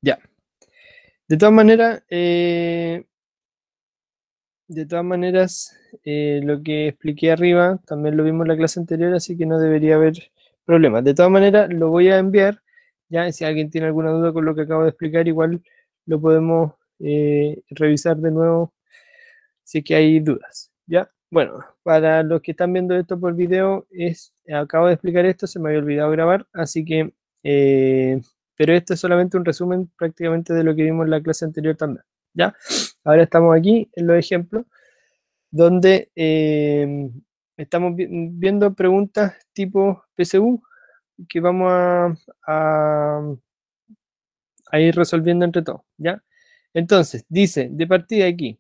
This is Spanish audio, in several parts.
Ya. De todas maneras, lo que expliqué arriba también lo vimos en la clase anterior, así que no debería haber problemas. De todas maneras, lo voy a enviar. Ya, si alguien tiene alguna duda con lo que acabo de explicar, igual lo podemos revisar de nuevo si es que hay dudas. Ya, bueno, para los que están viendo esto por video, acabo de explicar esto, se me había olvidado grabar, así que, pero esto es solamente un resumen prácticamente de lo que vimos en la clase anterior también. Ya, ahora estamos aquí en los ejemplos donde estamos viendo preguntas tipo PSU que vamos a ir resolviendo entre todos, ¿ya? Entonces, dice, de partida aquí,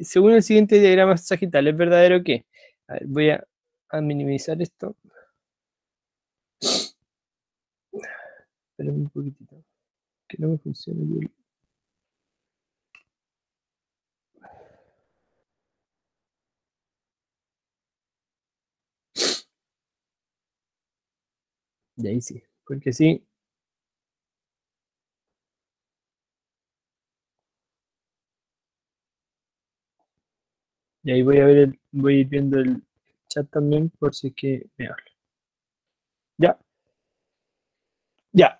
según el siguiente diagrama sagital, ¿es verdadero que? A ver, voy a minimizar esto. Esperen un poquitito, que no me funciona bien. Y ahí sí, porque sí. Y ahí voy a ir viendo el chat también por si es que me habla. Ya, ya.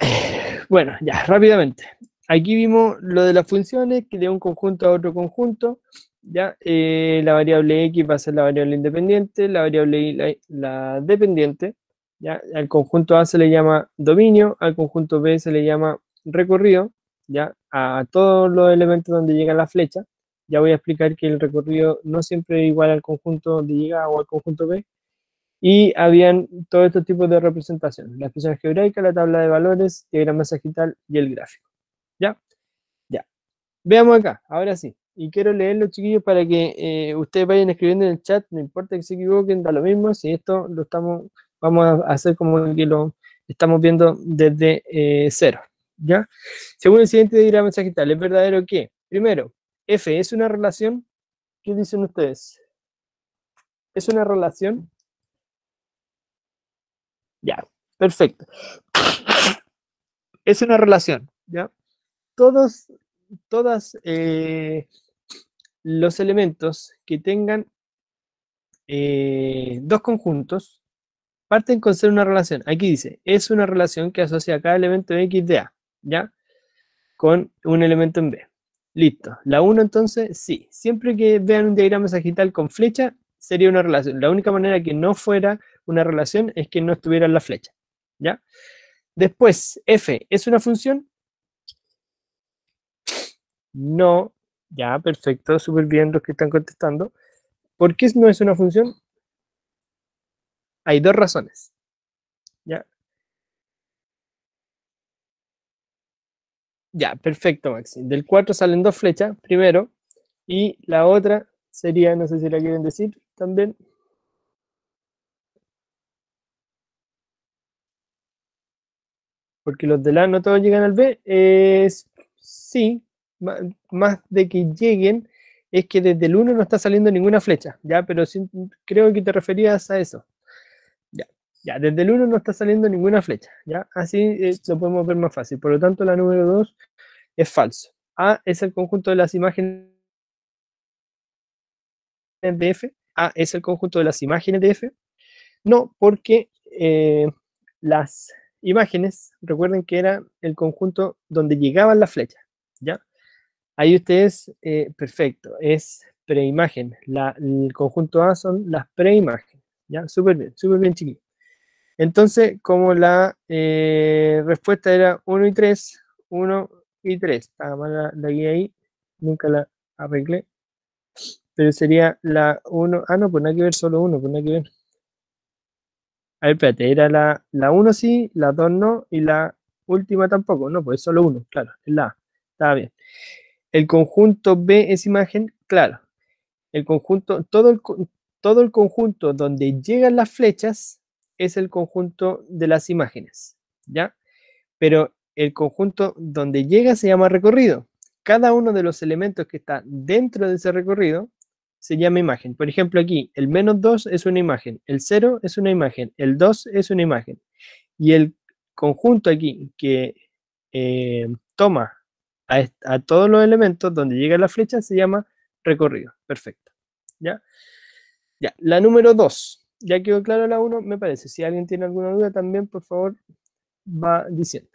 Bueno, ya, rápidamente. Aquí vimos lo de las funciones, que de un conjunto a otro conjunto, ya, la variable x va a ser la variable independiente, la variable y la dependiente, ya, al conjunto A se le llama dominio, al conjunto B se le llama recorrido, ya, a todos los elementos donde llega la flecha. Ya voy a explicar que el recorrido no siempre es igual al conjunto donde llega o al conjunto B, y habían todos estos tipos de representación: la expresión algebraica, la tabla de valores, diagrama sagital y el gráfico. ¿Ya? Ya. Veamos acá, ahora sí. Y quiero leerlo, chiquillos, para que ustedes vayan escribiendo en el chat, no importa que se equivoquen, da lo mismo, si esto vamos a hacer como que lo estamos viendo desde cero. ¿Ya? Según el siguiente diagrama sagital, ¿es verdadero que, primero, F es una relación? ¿Qué dicen ustedes? ¿Es una relación? Ya, perfecto. Es una relación, ¿ya? Todos los elementos que tengan dos conjuntos parten con ser una relación. Aquí dice, es una relación que asocia a cada elemento en X de A, ¿ya? Con un elemento en B. Listo. La 1 entonces, sí. Siempre que vean un diagrama sagital con flecha, sería una relación. La única manera que no fuera una relación es que no estuviera en la flecha, ¿ya? Después, F, ¿es una función? No. Ya, perfecto, súper bien los que están contestando. ¿Por qué no es una función? Hay dos razones, ¿ya? Ya, perfecto, Maxi. Del 4 salen dos flechas, primero, y la otra sería, no sé si la quieren decir también. Porque los del A no todos llegan al B. Sí, más de que lleguen, es que desde el 1 no está saliendo ninguna flecha, ¿ya? Pero sí, creo que te referías a eso. Ya, ya, desde el 1 no está saliendo ninguna flecha, ¿ya? Así lo podemos ver más fácil. Por lo tanto, la número 2 es falso. A es el conjunto de las imágenes de F. A es el conjunto de las imágenes de F. No, porque las imágenes, recuerden que era el conjunto donde llegaban las flechas, ¿ya? Ahí ustedes, perfecto, es preimagen. El conjunto A son las preimágenes, ¿ya? Súper bien, chiquillos. Entonces, como la respuesta era 1 y 3, 1 y 3, estaba mal la guía ahí, nunca la arreglé, pero sería la 1, no, pues nada que ver, solo 1, pues nada que ver. A ver, espérate, era la 1 sí, la 2 no, y la última tampoco, no, pues solo 1, claro, es la A, estaba bien. El conjunto B es imagen, claro. El conjunto, todo el conjunto donde llegan las flechas es el conjunto de las imágenes, ¿ya? Pero el conjunto donde llega se llama recorrido. Cada uno de los elementos que está dentro de ese recorrido se llama imagen. Por ejemplo, aquí el -2 es una imagen, el 0 es una imagen, el 2 es una imagen. Y el conjunto aquí que toma a todos los elementos donde llega la flecha, se llama recorrido. Perfecto. ¿Ya? Ya, la número 2. Ya quedó claro la 1, me parece. Si alguien tiene alguna duda también, por favor, va diciendo.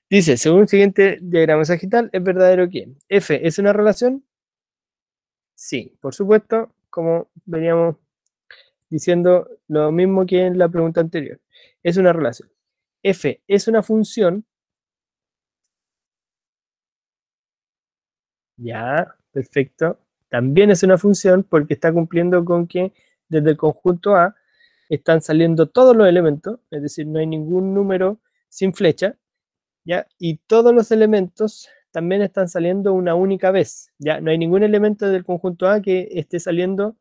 Dice, según el siguiente diagrama sagital, ¿es verdadero que F es una relación? Sí, por supuesto, como veníamos diciendo lo mismo que en la pregunta anterior. Es una relación. F es una función. Ya, perfecto. También es una función porque está cumpliendo con que desde el conjunto A están saliendo todos los elementos, es decir, no hay ningún número sin flecha, ¿ya? Y todos los elementos también están saliendo una única vez, ¿ya? No hay ningún elemento del conjunto A que esté saliendo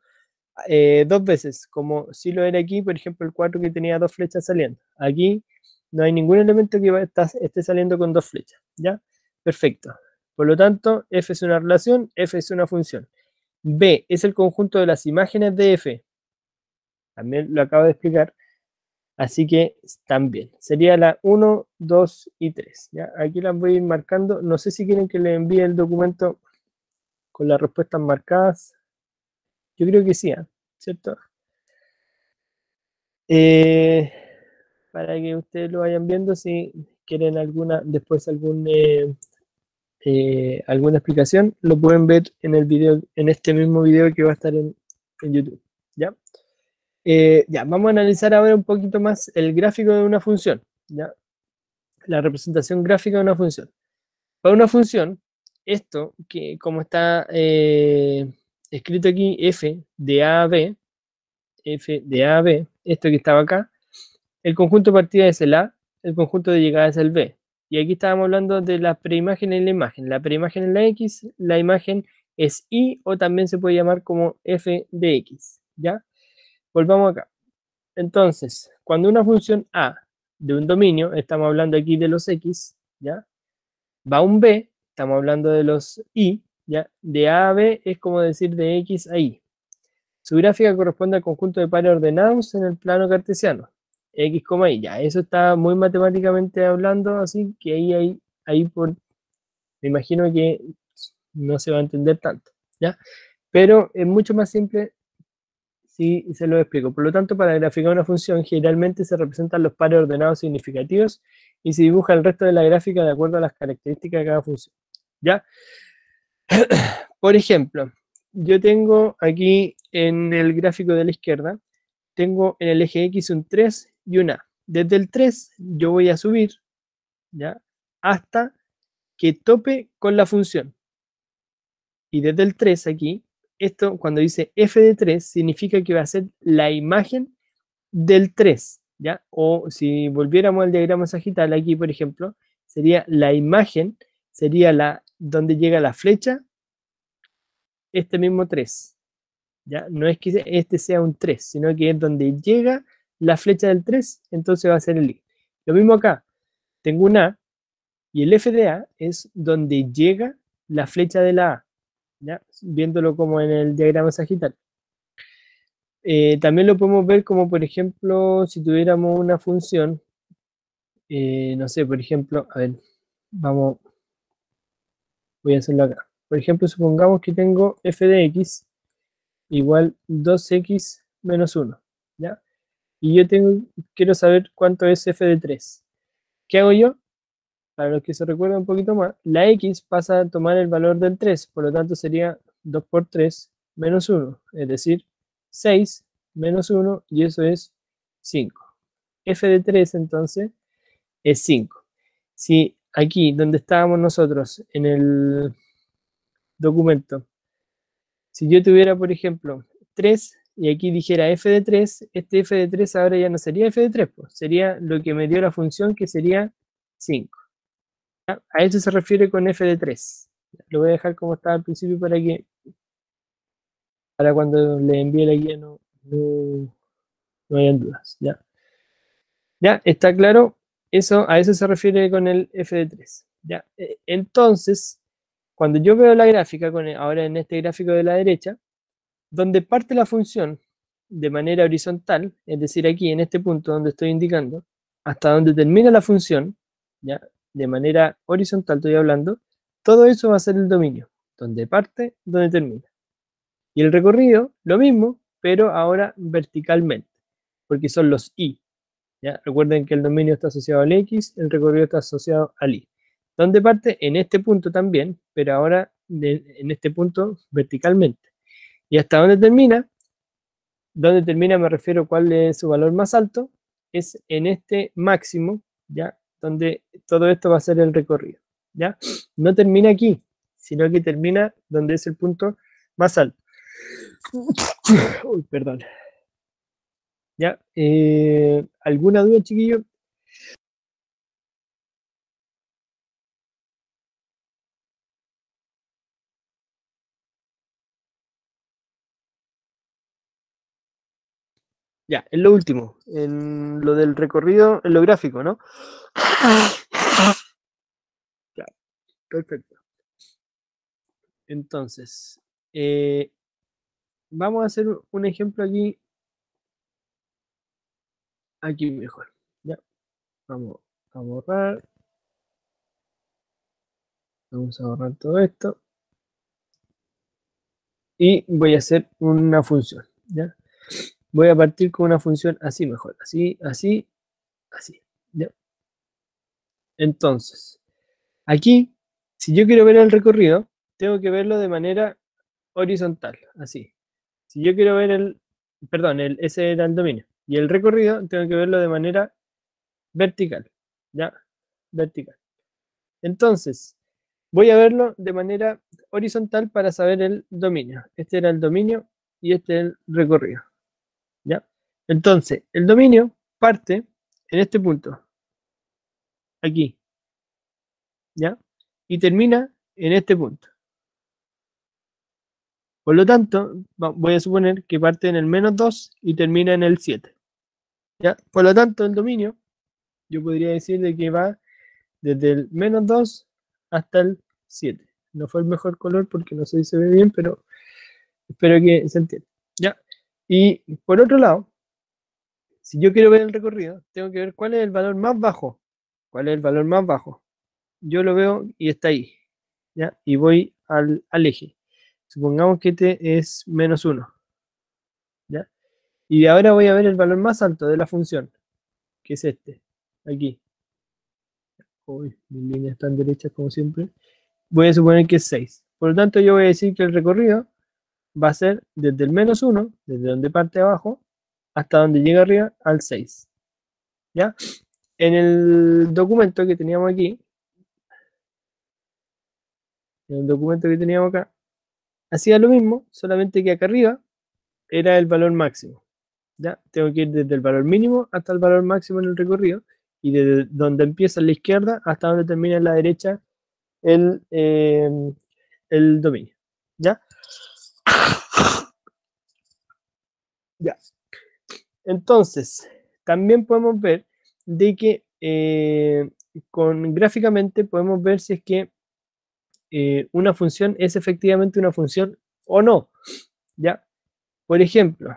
dos veces, como si lo era aquí, por ejemplo, el 4 que tenía dos flechas saliendo. Aquí no hay ningún elemento que esté saliendo con dos flechas, ¿ya? Perfecto. Por lo tanto, F es una relación, F es una función. B es el conjunto de las imágenes de F. También lo acabo de explicar. Así que también. Sería la 1, 2 y 3. ¿Ya? Aquí las voy a ir marcando. No sé si quieren que les envíe el documento con las respuestas marcadas. Yo creo que sí, ¿eh? ¿Cierto? Para que ustedes lo vayan viendo, si quieren después alguna explicación, lo pueden ver en el video, en este mismo video que va a estar en YouTube. ¿Ya? Ya, vamos a analizar ahora un poquito más el gráfico de una función, ¿ya? La representación gráfica de una función. Para una función, esto, que como está escrito aquí, f de a a b, esto que estaba acá, el conjunto de partida es el a, el conjunto de llegada es el b. Y aquí estábamos hablando de la preimagen y la imagen. La preimagen es la x, la imagen es y, o también se puede llamar como f de x, ¿ya? Volvamos acá. Entonces, cuando una función a de un dominio, estamos hablando aquí de los x, ¿ya? Va a un b, estamos hablando de los y, ¿ya? De a a b es como decir de x a y. Su gráfica corresponde al conjunto de pares ordenados en el plano cartesiano, x, y, ya. Eso está muy matemáticamente hablando, así que me imagino que no se va a entender tanto, ¿ya? Pero es mucho más simple si se lo explico. Por lo tanto, para graficar una función, generalmente se representan los pares ordenados significativos y se dibuja el resto de la gráfica de acuerdo a las características de cada función. ¿Ya? Por ejemplo, yo tengo aquí en el gráfico de la izquierda, tengo en el eje X un 3 y un A. Desde el 3 yo voy a subir, ¿ya? Hasta que tope con la función. Y desde el 3 aquí, esto cuando dice f de 3 significa que va a ser la imagen del 3, ¿ya? O si volviéramos al diagrama sagital aquí, por ejemplo, sería la imagen, sería donde llega la flecha, este mismo 3, ¿ya? No es que este sea un 3, sino que es donde llega la flecha del 3, entonces va a ser el I. Lo mismo acá, tengo un A, y el F de A es donde llega la flecha de la A, ¿ya? Viéndolo como en el diagrama sagital. También lo podemos ver como, por ejemplo, si tuviéramos una función, no sé, por ejemplo, a ver, voy a hacerlo acá. Por ejemplo, supongamos que tengo f de x igual 2x menos 1, ¿ya? Y quiero saber cuánto es f de 3. ¿Qué hago yo? Para los que se recuerdan un poquito más, la x pasa a tomar el valor del 3, por lo tanto sería 2 por 3 menos 1, es decir, 6 menos 1, y eso es 5. F de 3 entonces es 5. Si aquí donde estábamos nosotros en el documento, si yo tuviera, por ejemplo, 3 y aquí dijera f de 3, este f de 3 ahora ya no sería f de 3, pues, sería lo que me dio la función, que sería 5. ¿Ya? A eso se refiere con f de 3. Lo voy a dejar como estaba al principio para cuando le envíe la guía no hayan dudas. ¿Ya? ¿Ya? ¿Está claro? A eso se refiere con el f de 3. ¿Ya? Entonces, cuando yo veo la gráfica, ahora en este gráfico de la derecha, donde parte la función de manera horizontal, es decir, aquí en este punto donde estoy indicando, hasta donde termina la función, ¿ya? de manera horizontal estoy hablando, todo eso va a ser el dominio, donde parte, donde termina. Y el recorrido, lo mismo, pero ahora verticalmente, porque son los y. ¿Ya? Recuerden que el dominio está asociado al X, el recorrido está asociado al Y. ¿Dónde parte? En este punto también, pero ahora en este punto verticalmente. ¿Y hasta dónde termina? Dónde termina me refiero cuál es su valor más alto, es en este máximo, ¿ya? Donde todo esto va a ser el recorrido, ¿ya? No termina aquí, sino que termina donde es el punto más alto. Uy, perdón. ¿Ya? ¿Alguna duda, chiquillo? Ya, en lo último, en lo del recorrido, en lo gráfico, ¿no? Ya, perfecto. Entonces, eh, vamos a hacer un ejemplo aquí mejor. Ya, vamos a borrar, vamos a borrar todo esto y voy a hacer una función, ¿ya? Voy a partir con una función así mejor, así, así, así, ¿ya? Entonces, aquí, si yo quiero ver el recorrido, tengo que verlo de manera horizontal, así. Si yo quiero ver perdón, ese era el dominio. Y el recorrido tengo que verlo de manera vertical, ¿ya? Vertical. Entonces, voy a verlo de manera horizontal para saber el dominio. Este era el dominio y este es el recorrido, ¿ya? Entonces, el dominio parte en este punto, aquí, ¿ya? Y termina en este punto. Por lo tanto, voy a suponer que parte en el -2 y termina en el 7, ¿ya? Por lo tanto, el dominio, yo podría decir de que va desde el -2 hasta el 7. No fue el mejor color porque no sé si se ve bien, pero espero que se entienda, ¿ya? Y por otro lado, si yo quiero ver el recorrido, tengo que ver cuál es el valor más bajo. ¿Cuál es el valor más bajo? Yo lo veo y está ahí, ¿ya? Y voy al eje. Supongamos que este es -1, ¿ya? Y de ahora voy a ver el valor más alto de la función, que es este, aquí. Uy, mis líneas están derechas como siempre. Voy a suponer que es 6. Por lo tanto, yo voy a decir que el recorrido va a ser desde el -1, desde donde parte abajo, hasta donde llega arriba, al 6. ¿Ya? En el documento que teníamos aquí, en el documento que teníamos acá, hacía lo mismo, solamente que acá arriba era el valor máximo. ¿Ya? Tengo que ir desde el valor mínimo hasta el valor máximo en el recorrido, y desde donde empieza en la izquierda hasta donde termina en la derecha el, eh, el dominio. ¿Ya? Ya. Entonces, también podemos ver de que gráficamente podemos ver si es que una función es efectivamente una función o no. ¿Ya? Por ejemplo,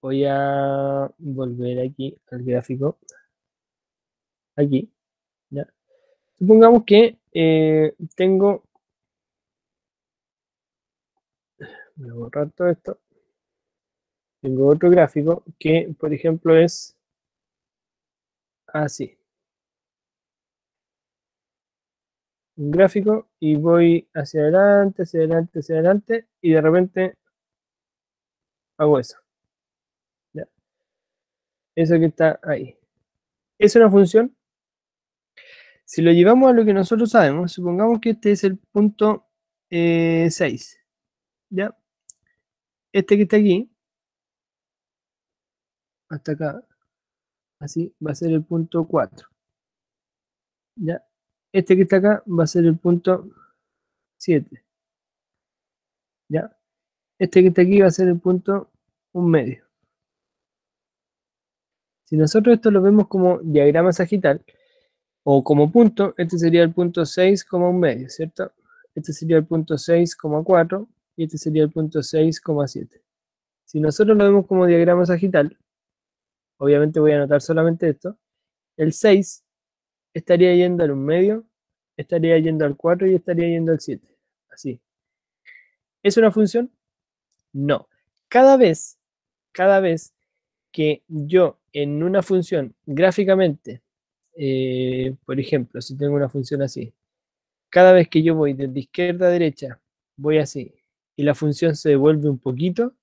voy a volver aquí al gráfico. Aquí. ¿Ya? Supongamos que tengo, voy a borrar todo esto, tengo otro gráfico que, por ejemplo, es así. Un gráfico y voy hacia adelante, hacia adelante, hacia adelante y de repente hago eso. ¿Ya? Eso que está ahí. Es una función. Si lo llevamos a lo que nosotros sabemos, supongamos que este es el punto 6. ¿Ya? Este que está aquí, hasta acá, así, va a ser el punto 4. ¿Ya? Este que está acá va a ser el punto 7. ¿Ya? Este que está aquí va a ser el punto 1 medio. Si nosotros esto lo vemos como diagrama sagital o como punto, este sería el punto 6,1 medio, ¿cierto? Este sería el punto 6,4 y este sería el punto 6,7. Si nosotros lo vemos como diagrama sagital, obviamente voy a anotar solamente esto, el 6 estaría yendo al 1 medio estaría yendo al 4 y estaría yendo al 7. Así. ¿Es una función? No. Cada vez que yo en una función gráficamente, por ejemplo, si tengo una función así, cada vez que yo voy de izquierda a derecha, voy así, y la función se devuelve un poquito,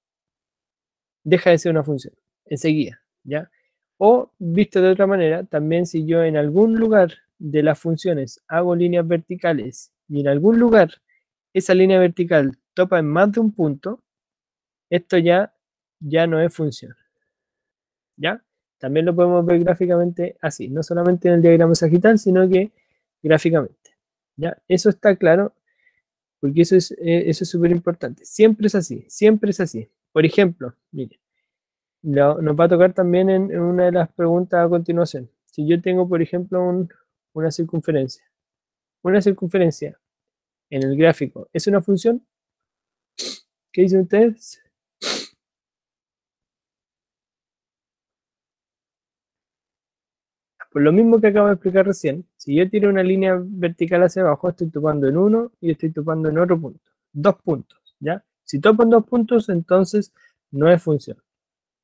deja de ser una función, enseguida, ¿ya? O, visto de otra manera, también si yo en algún lugar de las funciones hago líneas verticales y en algún lugar esa línea vertical topa en más de un punto, esto ya no es función, ¿ya? También lo podemos ver gráficamente así, no solamente en el diagrama sagital, sino que gráficamente, ¿ya? Eso está claro, porque eso es súper importante. Siempre es así, siempre es así. Por ejemplo, mire, nos va a tocar también en una de las preguntas a continuación. Si yo tengo, por ejemplo, una circunferencia en el gráfico, ¿es una función? ¿Qué dicen ustedes? Por lo mismo que acabo de explicar recién, si yo tiro una línea vertical hacia abajo, estoy topando en uno y estoy topando en otro punto. 2 puntos, ¿ya? Si topo en 2 puntos, entonces no es función,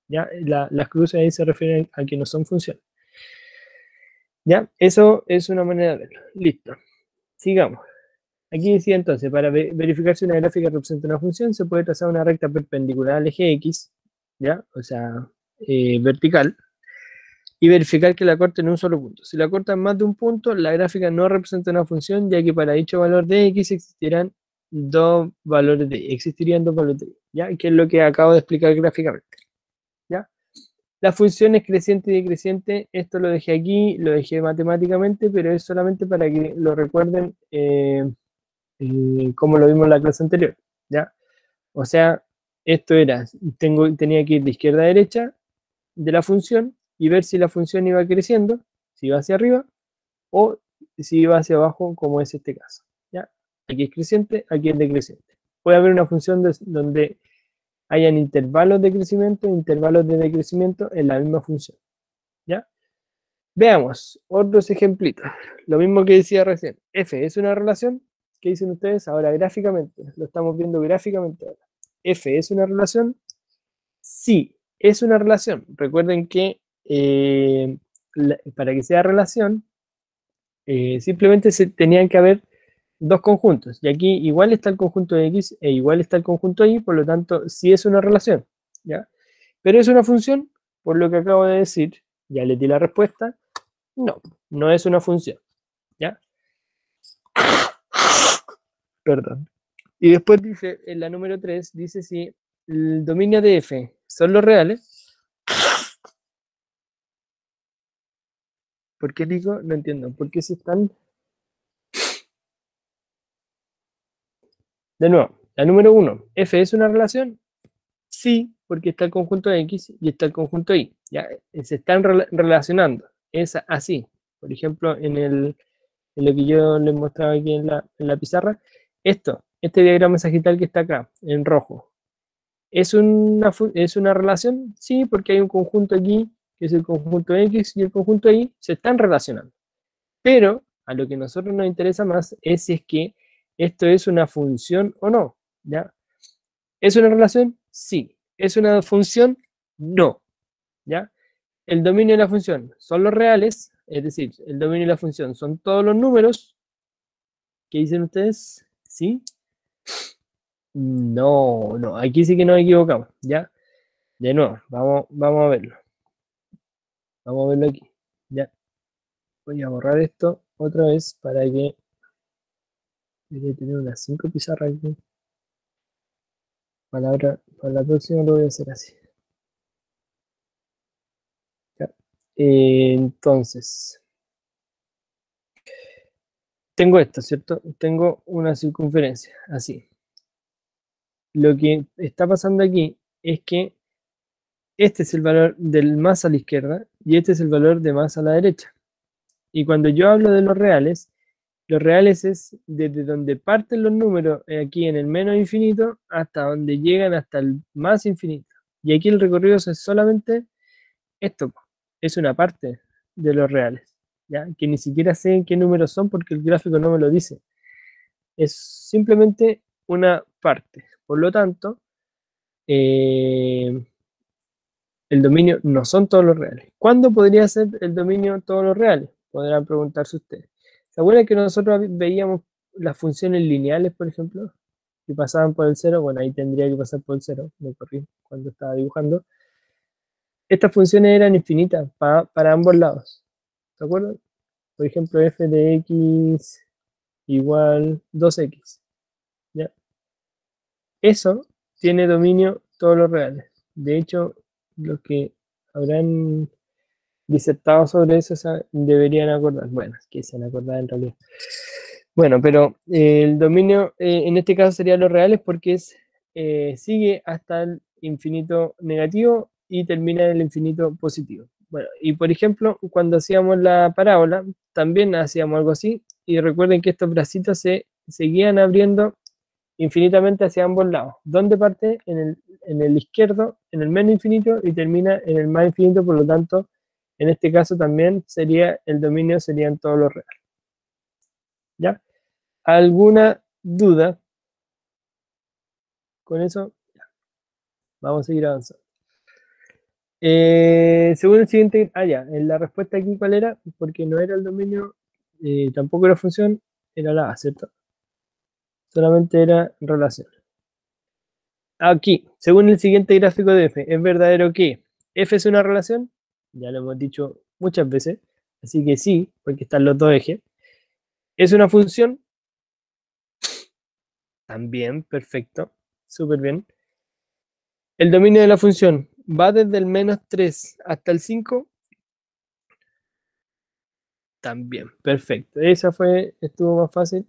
¿ya? Las cruces ahí se refieren a que no son funciones. ¿Ya? Eso es una manera de verlo. Listo. Sigamos. Aquí decía entonces, para verificar si una gráfica representa una función, se puede trazar una recta perpendicular al eje X, ¿ya? O sea, vertical, y verificar que la corta en un solo punto. Si la corta en más de un punto, la gráfica no representa una función, ya que para dicho valor de X existirían dos valores de Y, ¿ya? Que es lo que acabo de explicar gráficamente, ¿ya? Las funciones creciente y decreciente, esto lo dejé aquí, lo dejé matemáticamente, pero es solamente para que lo recuerden como lo vimos en la clase anterior, ¿ya? O sea, esto era, tenía que ir de izquierda a derecha de la función y ver si la función iba creciendo, si iba hacia arriba, o si iba hacia abajo, como es este caso, ¿ya? Aquí es creciente, aquí es decreciente. Puede haber una función donde hayan intervalos de crecimiento e intervalos de decrecimiento en la misma función, ¿ya? Veamos otros ejemplitos. Lo mismo que decía recién. F es una relación. ¿Qué dicen ustedes? Ahora gráficamente. Lo estamos viendo gráficamente ahora. F es una relación. Sí, es una relación. Recuerden que para que sea relación, simplemente se tenían que haber dos conjuntos. Y aquí igual está el conjunto X e igual está el conjunto Y, por lo tanto, sí es una relación, ¿ya? Pero es una función, por lo que acabo de decir, ya le di la respuesta, no, no es una función, ¿ya? Perdón. Y después dice, en la número 3, dice si el dominio de F son los reales. ¿Por qué digo? No entiendo. ¿Por qué se están? De nuevo, la número 1, ¿F es una relación? Sí, porque está el conjunto X y está el conjunto Y. Ya, se están relacionando. Es así. Por ejemplo, en lo que yo les mostraba aquí en la pizarra, este diagrama sagital que está acá, en rojo, ¿es una relación? Sí, porque hay un conjunto aquí, que es el conjunto X y el conjunto Y, se están relacionando. Pero a lo que a nosotros nos interesa más es si es que esto es una función o no, ¿ya? ¿Es una relación? Sí. ¿Es una función? No, ¿ya? El dominio de la función son los reales, es decir, el dominio de la función son todos los números. ¿Qué dicen ustedes? ¿Sí? No, no, aquí sí que nos equivocamos, ¿ya? De nuevo, vamos a verlo. Vamos a verlo aquí, ¿ya? Voy a borrar esto otra vez para que... Voy a tener unas 5 pizarras aquí. Para la próxima lo voy a hacer así. ¿Ya? Entonces, tengo esto, ¿cierto? Tengo una circunferencia, así. Lo que está pasando aquí es que este es el valor del más a la izquierda y este es el valor de más a la derecha. Y cuando yo hablo de los reales es desde donde parten los números aquí en el menos infinito hasta donde llegan hasta el más infinito. Y aquí el recorrido es solamente esto, es una parte de los reales. ¿ya? Que ni siquiera sé qué números son porque el gráfico no me lo dice. Es simplemente una parte. Por lo tanto, el dominio no son todos los reales. ¿Cuándo podría ser el dominio todos los reales? Podrán preguntarse ustedes. ¿Se acuerdan que nosotros veíamos las funciones lineales, por ejemplo, que pasaban por el cero? Bueno, ahí tendría que pasar por el cero, me corrí cuando estaba dibujando. Estas funciones eran infinitas para ambos lados. ¿Se acuerdan? Por ejemplo, f de x igual 2x. ¿Ya? Eso tiene dominio todos los reales. De hecho, los que habrán disertado sobre eso deberían acordar. Bueno, es que se han acordado en realidad. Bueno, pero el dominio en este caso sería los reales porque sigue hasta el infinito negativo y termina en el infinito positivo. Bueno, y por ejemplo, cuando hacíamos la parábola, también hacíamos algo así. Y recuerden que estos bracitos se seguían abriendo infinitamente hacia ambos lados. ¿Dónde parte? En el izquierdo, en el menos infinito, y termina en el más infinito, por lo tanto, en este caso también sería el dominio, serían todos los reales. ¿Ya? ¿Alguna duda con eso? Vamos a seguir avanzando. Según el siguiente, ya, en la respuesta aquí, ¿cuál era? Porque no era el dominio, tampoco era función, era la A, ¿cierto? Solamente era relación. Aquí, según el siguiente gráfico de f, ¿es verdadero que f es una relación? Ya lo hemos dicho muchas veces, así que sí, porque están los dos ejes. ¿Es una función? También, perfecto, súper bien. ¿El dominio de la función va desde el -3 hasta el 5? También, perfecto. Estuvo más fácil.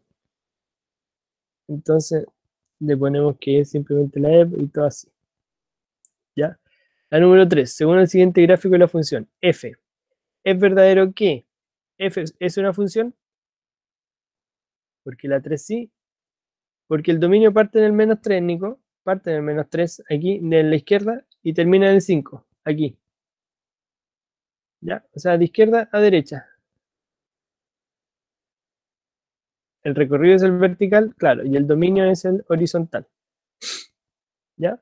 Entonces le ponemos que es simplemente la e y todo así. ¿Ya? La número 3, según el siguiente gráfico de la función f, ¿es verdadero que f es una función? Porque la 3 sí, porque el dominio parte en el -3, Nico, parte en el -3 aquí, de la izquierda, y termina en el 5, aquí. ¿Ya? O sea, de izquierda a derecha. El recorrido es el vertical, claro, y el dominio es el horizontal. ¿Ya?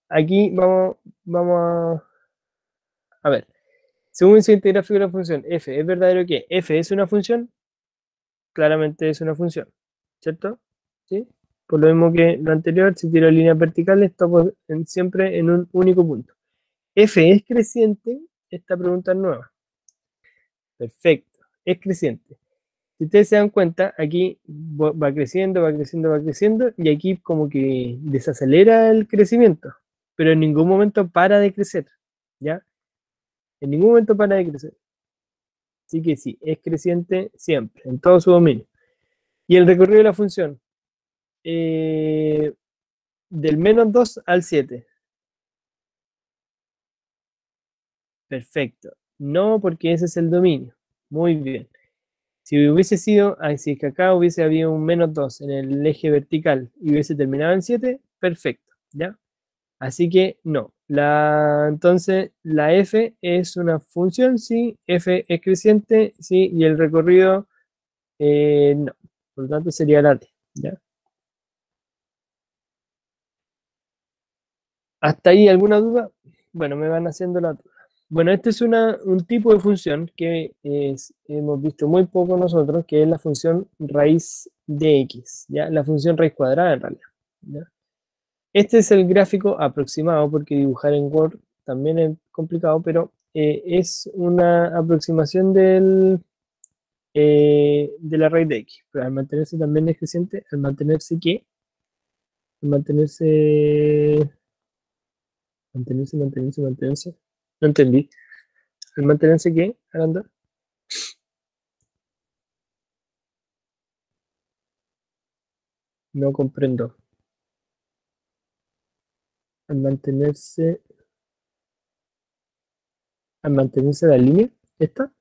Aquí vamos a ver. Según el siguiente gráfico de la función f, ¿es verdadero que f es una función? Claramente es una función, ¿cierto? ¿Sí? Por lo mismo que lo anterior, si tiro líneas verticales, topo siempre en un único punto. ¿F es creciente? Esta pregunta es nueva. Perfecto, es creciente. Si ustedes se dan cuenta, aquí va creciendo, va creciendo, va creciendo, y aquí como que desacelera el crecimiento, pero en ningún momento para de crecer, ¿ya? En ningún momento para de crecer. Así que sí, es creciente siempre, en todo su dominio. Y el recorrido de la función, del -2 al 7. Perfecto. No, porque ese es el dominio. Muy bien. Si hubiese sido, si es que acá hubiese habido un -2 en el eje vertical y hubiese terminado en 7, perfecto, ¿ya? Así que no. Entonces, la f es una función, sí, f es creciente, sí, y el recorrido, no. Por lo tanto, sería la t, ¿ya? ¿Hasta ahí alguna duda? Bueno, me van haciendo la duda. Bueno, este es un tipo de función que hemos visto muy poco nosotros, que es la función raíz de x, ¿ya? La función raíz cuadrada en realidad, ¿ya? Este es el gráfico aproximado, porque dibujar en Word también es complicado, pero es una aproximación de la raíz de x. Pero al mantenerse también es creciente, al mantenerse ¿qué? Al mantenerse. No entendí. ¿Al mantenerse qué, Aranda? No comprendo. Al mantenerse, al mantenerse la línea, ¿esta?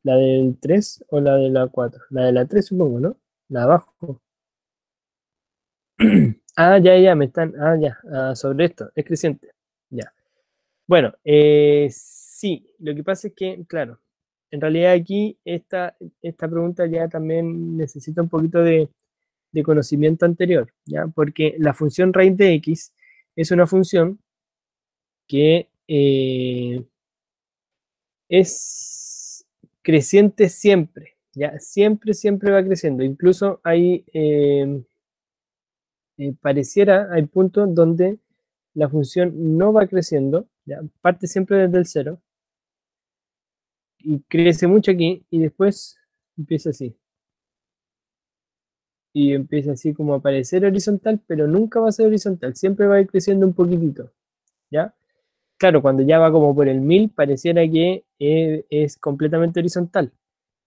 ¿La del 3 o la de la 4? La de la 3 supongo, ¿no? La de abajo. Ah, ya, ya, sobre esto, es creciente. Ya. Bueno, sí, lo que pasa es que, claro, en realidad aquí esta pregunta ya también necesita un poquito de conocimiento anterior, ¿ya? Porque la función raíz de x es una función que es creciente siempre, ¿ya? Siempre, siempre va creciendo. Incluso hay, pareciera, hay puntos donde la función no va creciendo, ¿ya? Parte siempre desde el cero y crece mucho aquí y después empieza así. Y empieza así como a parecer horizontal, pero nunca va a ser horizontal, siempre va a ir creciendo un poquitito, ¿ya? Claro, cuando ya va como por el 1000, pareciera que es completamente horizontal,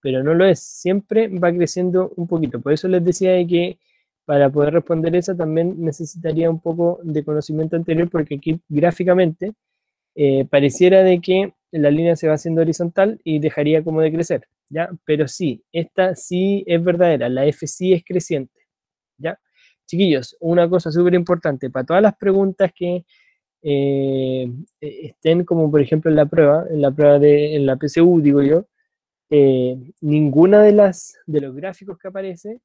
pero no lo es, siempre va creciendo un poquito. Por eso les decía de que para poder responder esa también necesitaría un poco de conocimiento anterior, porque aquí gráficamente pareciera de que la línea se va haciendo horizontal y dejaría como de crecer, ¿ya? Pero sí, esta sí es verdadera, la F sí es creciente, ¿ya? Chiquillos, una cosa súper importante, para todas las preguntas que estén como por ejemplo en en la PSU, digo yo, ninguna de los gráficos que aparece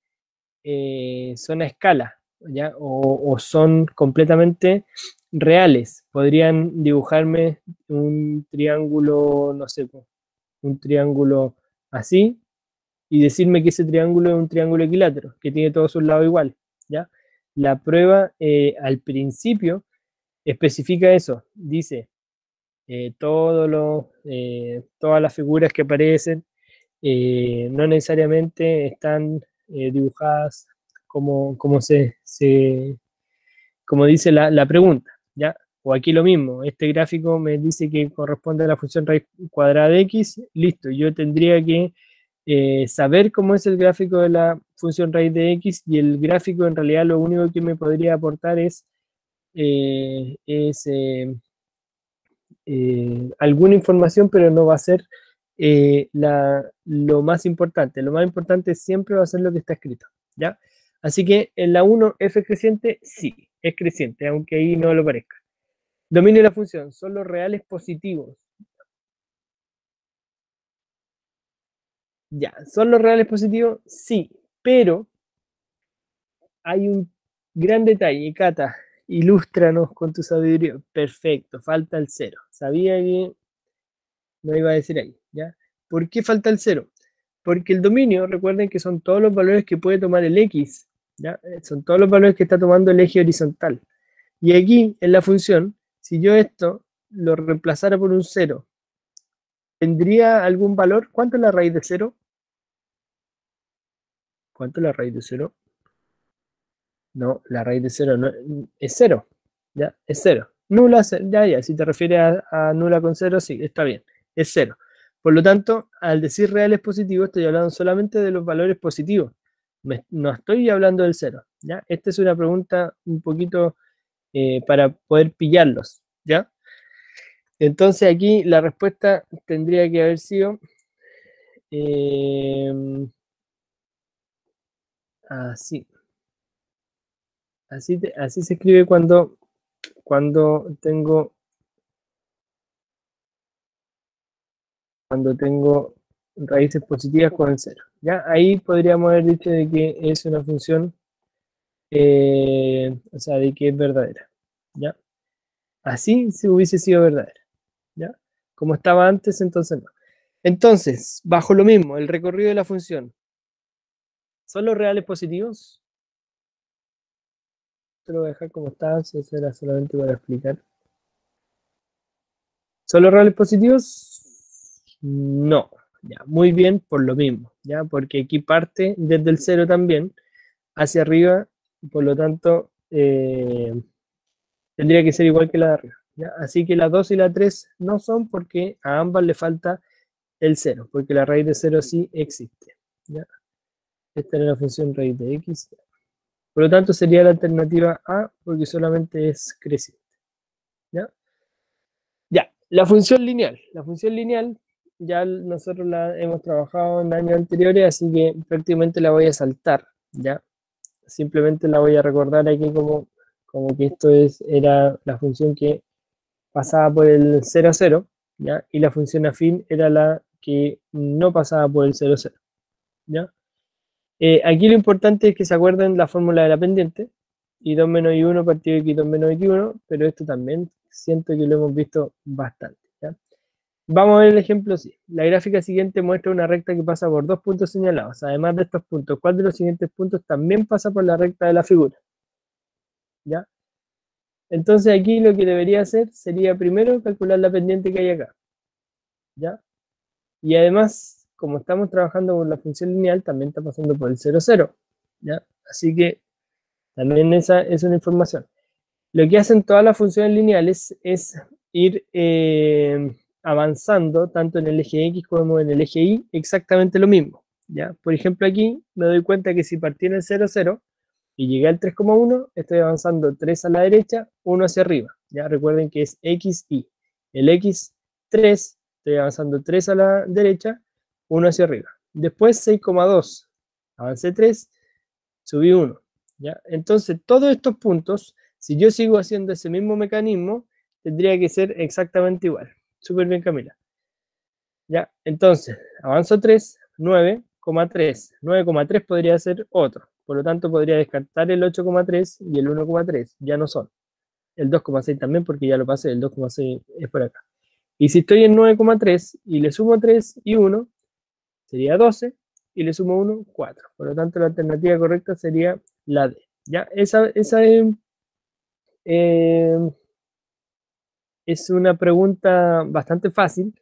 son a escala, ¿ya? O son completamente reales. Podrían dibujarme un triángulo, no sé, un triángulo así y decirme que ese triángulo es un triángulo equilátero, que tiene todos sus lados igual, ¿ya? La prueba al principio especifica eso, dice todas las figuras que aparecen no necesariamente están dibujadas como dice la pregunta, ¿ya? O aquí lo mismo, este gráfico me dice que corresponde a la función raíz cuadrada de x, listo, yo tendría que saber cómo es el gráfico de la función raíz de x y el gráfico en realidad lo único que me podría aportar eh, es eh, alguna información, pero no va a ser lo más importante. Lo más importante siempre va a ser lo que está escrito, ¿ya? Así que en la 1, f es creciente, sí, es creciente, aunque ahí no lo parezca. Dominio de la función, ¿son los reales positivos? Ya, ¿son los reales positivos? Sí, pero hay un gran detalle, Cata, ilústranos con tu sabiduría. Perfecto, falta el cero. Sabía que no iba a decir ahí, ¿ya? ¿Por qué falta el cero? Porque el dominio, recuerden que son todos los valores que puede tomar el X, ¿ya? Son todos los valores que está tomando el eje horizontal. Y aquí, en la función, si yo esto lo reemplazara por un cero, ¿tendría algún valor? ¿Cuánto es la raíz de cero? ¿Cuánto es la raíz de cero? No, la raíz de cero no, es cero, ¿ya? Es cero. Nula, ya, si te refieres a nula con cero, sí, está bien, es cero. Por lo tanto, al decir reales positivos, estoy hablando solamente de los valores positivos. No estoy hablando del cero, ¿ya? Esta es una pregunta un poquito para poder pillarlos, ¿ya? Entonces aquí la respuesta tendría que haber sido eh, así. Así se escribe cuando tengo raíces positivas con el cero. ¿Ya? Ahí podríamos haber dicho de que es una función, o sea, de que es verdadera. ¿Ya? Así se hubiese sido verdadera. ¿Ya? Como estaba antes, entonces no. Entonces, bajo lo mismo, el recorrido de la función. ¿Son los reales positivos? Te lo voy a dejar como está, si eso era solamente para explicar. ¿Son los reales positivos? No. Ya, muy bien por lo mismo, ¿ya? Porque aquí parte desde el cero también hacia arriba, por lo tanto, tendría que ser igual que la de arriba, ¿ya? Así que la 2 y la 3 no son porque a ambas le falta el cero, porque la raíz de cero sí existe, ¿ya? Esta era la función raíz de x. Por lo tanto, sería la alternativa A porque solamente es creciente, ¿ya? Ya, la función lineal. La función lineal ya nosotros la hemos trabajado en años anteriores, así que prácticamente la voy a saltar, ¿ya? Simplemente la voy a recordar aquí como que era la función que pasaba por el 0, 0, ¿ya? Y la función afín era la que no pasaba por el 0, 0, ¿ya? Aquí lo importante es que se acuerden la fórmula de la pendiente, y2 menos y1 partido de x2 menos x1, pero esto también siento que lo hemos visto bastante, ¿ya? Vamos a ver el ejemplo, sí. La gráfica siguiente muestra una recta que pasa por dos puntos señalados. Además de estos puntos, ¿cuál de los siguientes puntos también pasa por la recta de la figura? ¿Ya? Entonces aquí lo que debería hacer sería primero calcular la pendiente que hay acá, ¿ya? Y además, como estamos trabajando con la función lineal, también está pasando por el 0, 0, ¿ya? Así que también esa es una información. Lo que hacen todas las funciones lineales es ir avanzando tanto en el eje X como en el eje Y, exactamente lo mismo, ¿ya? Por ejemplo, aquí me doy cuenta que si partí en el 0, 0 y llegué al 3,1, estoy avanzando 3 a la derecha, 1 hacia arriba, ¿ya? Recuerden que es X, Y. El X3, estoy avanzando 3 a la derecha, 1 hacia arriba. Después 6,2, avancé 3, subí 1, ¿ya? Entonces, todos estos puntos, si yo sigo haciendo ese mismo mecanismo, tendría que ser exactamente igual. Súper bien, Camila. ¿Ya? Entonces, avanzo 3, 9,3. 9,3 podría ser otro. Por lo tanto, podría descartar el 8,3 y el 1,3. Ya no son. El 2,6 también, porque ya lo pasé. El 2,6 es por acá. Y si estoy en 9,3 y le sumo 3 y 1, sería 12. Y le sumo 1, 4. Por lo tanto, la alternativa correcta sería la D. ¿Ya? Esa eh, es una pregunta bastante fácil,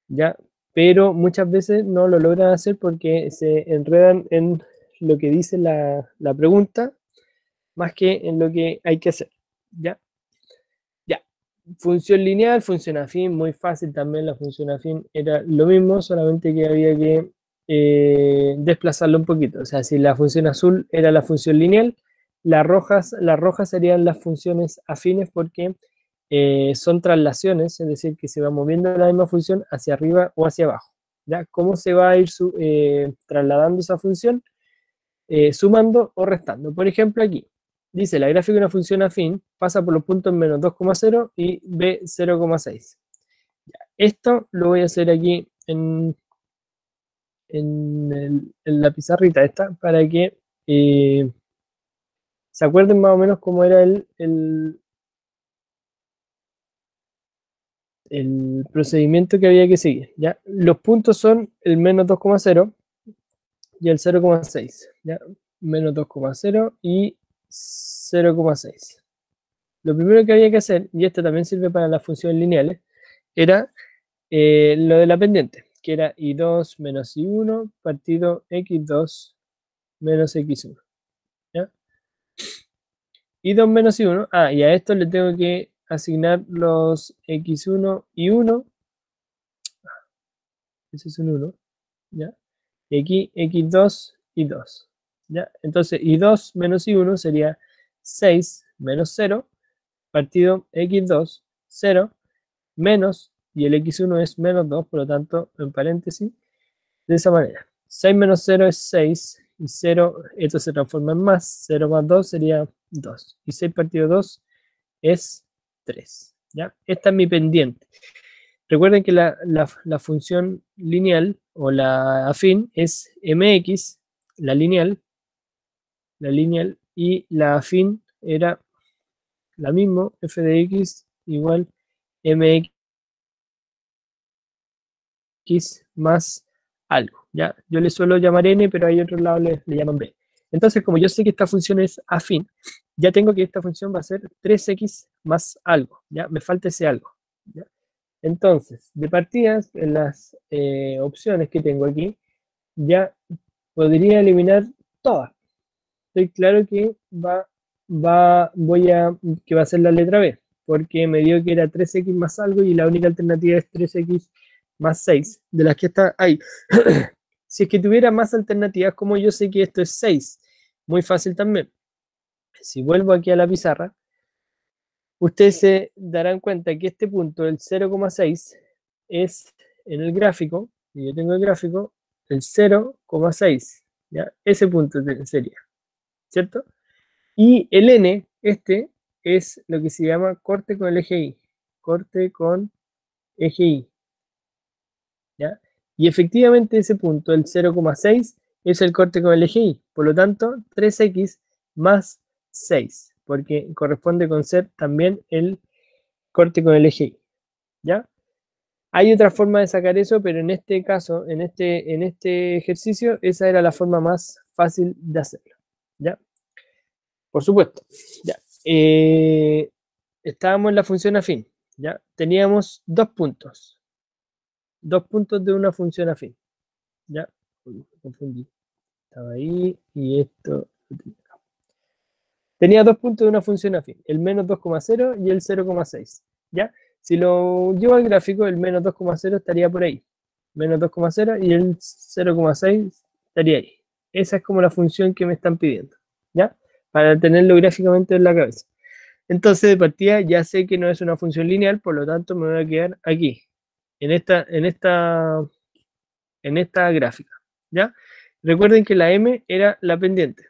¿ya? Pero muchas veces no lo logran hacer porque se enredan en lo que dice la pregunta más que en lo que hay que hacer, ¿ya? Ya. Función lineal, función afín, muy fácil también. La función afín era lo mismo, solamente que había que desplazarlo un poquito. O sea, si la función azul era la función lineal, las rojas serían las funciones afines porque son traslaciones, es decir, que se va moviendo la misma función hacia arriba o hacia abajo. ¿Ya? ¿Cómo se va a ir trasladando esa función? Sumando o restando. Por ejemplo, aquí dice la gráfica de una función afín pasa por los puntos menos 2,0 y B 0,6. Esto lo voy a hacer aquí en la pizarrita esta para que se acuerden más o menos cómo era el procedimiento que había que seguir, ¿ya? Los puntos son el menos 2,0 y el 0,6, ¿ya? Menos 2,0 y 0,6. Lo primero que había que hacer, y esto también sirve para las funciones lineales, era lo de la pendiente, que era y2 menos y1 partido x2 menos x1, ¿ya? Y2 menos y1, y a esto le tengo que asignar los x1 y 1, ese es un 1, ¿ya? Y aquí x2 y 2, ¿ya? Entonces y2 menos y1 sería 6 menos 0 partido x2, 0, menos, y el x1 es menos 2, por lo tanto, en paréntesis, de esa manera. 6 menos 0 es 6, y 0, esto se transforma en más, 0 más 2 sería 2, y 6 partido 2 es 3, ¿ya? Esta es mi pendiente. Recuerden que la función lineal, o la afín, es mx, la lineal, y la afín era la misma, f de x igual mx más algo, ¿ya? Yo le suelo llamar n, pero hay otros lados le llaman b. Entonces, como yo sé que esta función es afín, ya tengo que esta función va a ser 3x más algo, ¿ya? Me falta ese algo, ¿ya? Entonces, de partidas, en las opciones que tengo aquí, ya podría eliminar todas. Estoy claro que que va a ser la letra B, porque me dio que era 3x más algo y la única alternativa es 3x más 6, de las que está ahí. Si es que tuviera más alternativas, como yo sé que esto es 6, muy fácil también. Si vuelvo aquí a la pizarra, ustedes se darán cuenta que este punto, el 0,6, es en el gráfico, y yo tengo el gráfico, el 0,6, ¿ya? Ese punto sería, ¿cierto? Y el n, este, es lo que se llama corte con el eje Y. Corte con eje Y, ¿ya? Y efectivamente ese punto, el 0,6, es el corte con el eje Y. Por lo tanto, 3x más 6, porque corresponde con ser también el corte con el eje Y. ¿Ya? Hay otra forma de sacar eso, pero en este caso, en este ejercicio, esa era la forma más fácil de hacerlo. ¿Ya? Por supuesto. ¿Ya? Estábamos en la función afín. ¿Ya? Teníamos dos puntos de una función afín. ¿Ya? Uy, me confundí. Estaba ahí y esto. Tenía dos puntos de una función afín, el menos 2,0 y el 0,6. ¿Ya? Si lo llevo al gráfico, el menos 2,0 estaría por ahí. Menos 2,0 y el 0,6 estaría ahí. Esa es como la función que me están pidiendo. ¿Ya? Para tenerlo gráficamente en la cabeza. Entonces, de partida, ya sé que no es una función lineal, por lo tanto, me voy a quedar aquí, en esta gráfica. ¿Ya? Recuerden que la m era la pendiente.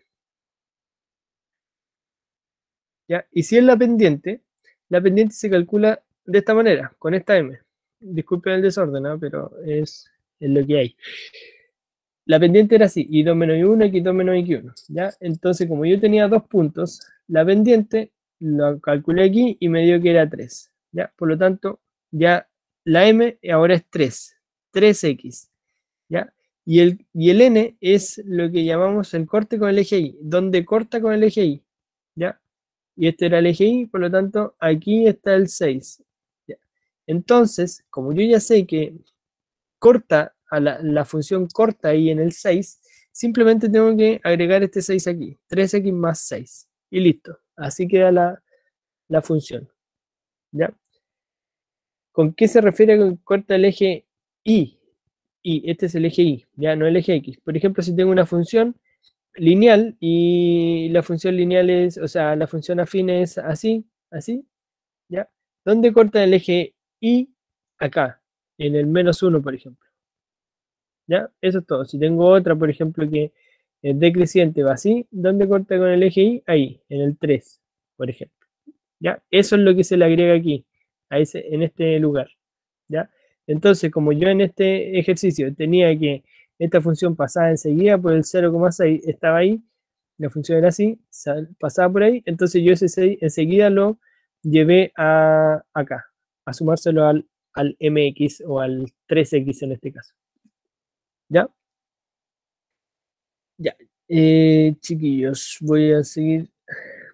¿Ya? Y si es la pendiente se calcula de esta manera, con esta m. Disculpen el desorden, ¿no? Pero es lo que hay. La pendiente era así, y2 menos y1, x2 menos x1. ¿Ya? Entonces, como yo tenía dos puntos, la pendiente lo calculé aquí y me dio que era 3. ¿Ya? Por lo tanto, ya la m ahora es 3, 3x. ¿Ya? Y el n es lo que llamamos el corte con el eje Y, donde corta con el eje Y. ¿Ya? Y este era el eje Y, por lo tanto, aquí está el 6. ¿Ya? Entonces, como yo ya sé que corta, a la función corta ahí en el 6, simplemente tengo que agregar este 6 aquí, 3x más 6. Y listo. Así queda la función. ¿Ya? ¿Con qué se refiere con corta el eje Y? Y este es el eje Y, ya no el eje X. Por ejemplo, si tengo una función lineal y la función lineal es, o sea, la función afín es así, así, ¿ya? ¿Dónde corta el eje Y? Acá, en el -1, por ejemplo. ¿Ya? Eso es todo. Si tengo otra, por ejemplo, que es decreciente, va así, ¿dónde corta con el eje Y? Ahí, en el 3, por ejemplo. ¿Ya? Eso es lo que se le agrega aquí, en este lugar. ¿Ya? Entonces, como yo en este ejercicio tenía que esta función pasaba enseguida por el 0,6, estaba ahí, la función era así, pasaba por ahí, entonces yo ese 6 enseguida lo llevé acá, a sumárselo al mx o al 3x en este caso. ¿Ya? Ya. Chiquillos, voy a seguir.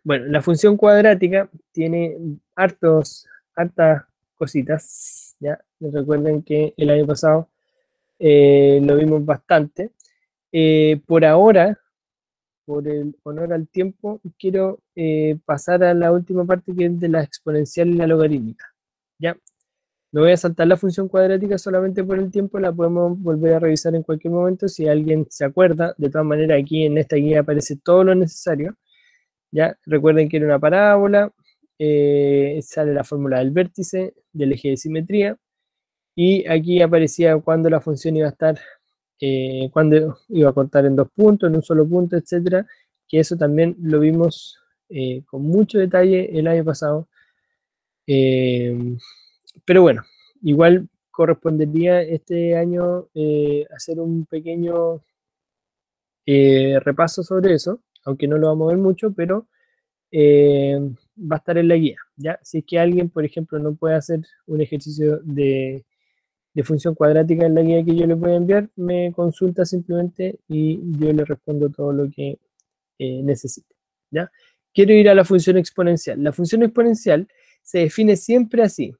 Bueno, la función cuadrática tiene hartas cositas, ¿ya? Recuerden que el año pasado lo vimos bastante. Por ahora, por el honor al tiempo, quiero pasar a la última parte que es de la exponencial y la logarítmica, ¿ya? Me voy a saltar la función cuadrática solamente por el tiempo, la podemos volver a revisar en cualquier momento si alguien se acuerda. De todas maneras, aquí en esta guía aparece todo lo necesario. ¿Ya? Recuerden que era una parábola, sale la fórmula del vértice, del eje de simetría, y aquí aparecía cuándo la función iba a estar, cuándo iba a cortar en dos puntos, en un solo punto, etcétera, que eso también lo vimos con mucho detalle el año pasado. Eh, pero bueno, igual correspondería este año hacer un pequeño repaso sobre eso, aunque no lo vamos a ver mucho, pero va a estar en la guía, ¿ya? Si es que alguien, por ejemplo, no puede hacer un ejercicio de función cuadrática en la guía que yo les voy a enviar, me consulta simplemente y yo le respondo todo lo que necesite, ¿ya? Quiero ir a la función exponencial. La función exponencial se define siempre así,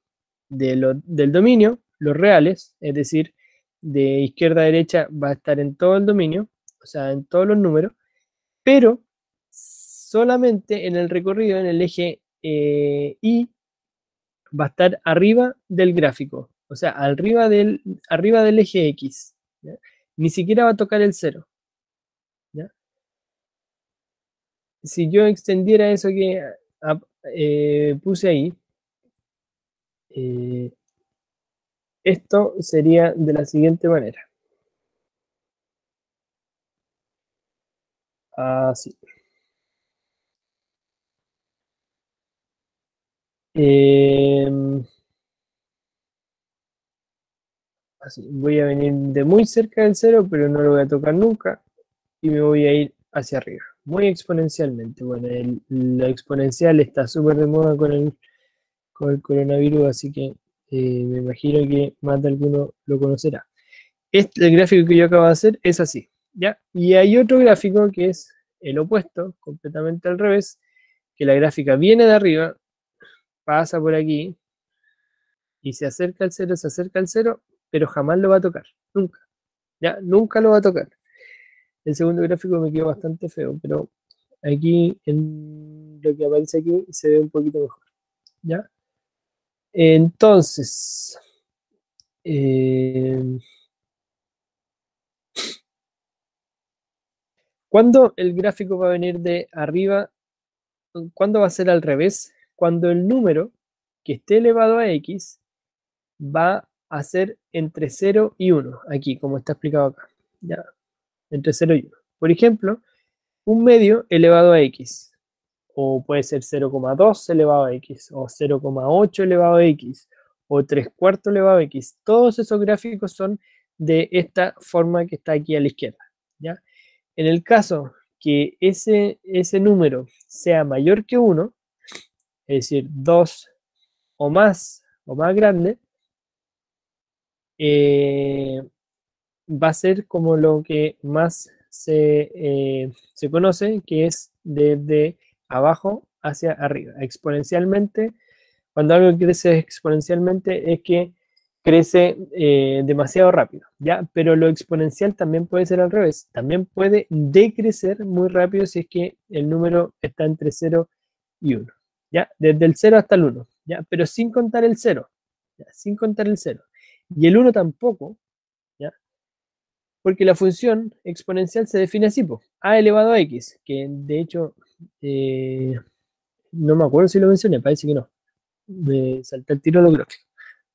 del dominio, los reales, es decir, de izquierda a derecha va a estar en todo el dominio, o sea, en todos los números, pero solamente en el recorrido, en el eje Y, va a estar arriba del gráfico, o sea, arriba del eje X. ¿Ya? Ni siquiera va a tocar el cero. ¿Ya? Si yo extendiera eso que puse ahí, eh, esto sería de la siguiente manera. Así. Eh, Así, voy a venir de muy cerca del 0, pero no lo voy a tocar nunca. Y me voy a ir hacia arriba, muy exponencialmente. Bueno, lo exponencial está súper de moda con el coronavirus, así que me imagino que más de alguno lo conocerá. El gráfico que yo acabo de hacer es así, ¿ya? Y hay otro gráfico que es el opuesto, completamente al revés, que la gráfica viene de arriba, pasa por aquí y se acerca al 0, pero jamás lo va a tocar, nunca, ¿ya? Nunca lo va a tocar. El segundo gráfico me quedó bastante feo, pero aquí, en lo que aparece aquí, se ve un poquito mejor, ¿ya? Entonces, eh, ¿cuándo el gráfico va a venir de arriba? ¿Cuándo va a ser al revés? Cuando el número que esté elevado a x va a ser entre 0 y 1, aquí, como está explicado acá, ¿ya? Entre 0 y 1. Por ejemplo, un medio elevado a x, o puede ser 0,2 elevado a x, o 0,8 elevado a x, o 3/4 elevado a x. Todos esos gráficos son de esta forma que está aquí a la izquierda, ¿ya? En el caso que ese número sea mayor que 1, es decir, 2 o más grande, va a ser como lo que más se conoce, que es desde abajo hacia arriba, exponencialmente. Cuando algo crece exponencialmente es que crece demasiado rápido, ¿ya? Pero lo exponencial también puede ser al revés, también puede decrecer muy rápido si es que el número está entre 0 y 1, ¿ya? Desde el 0 hasta el 1, ¿ya? Pero sin contar el 0, ¿ya? Sin contar el 0. Y el 1 tampoco, ¿ya? Porque la función exponencial se define así, po, a elevado a x, que de hecho, no me acuerdo si lo mencioné, parece que no. Me salté el tiro de los gráficos.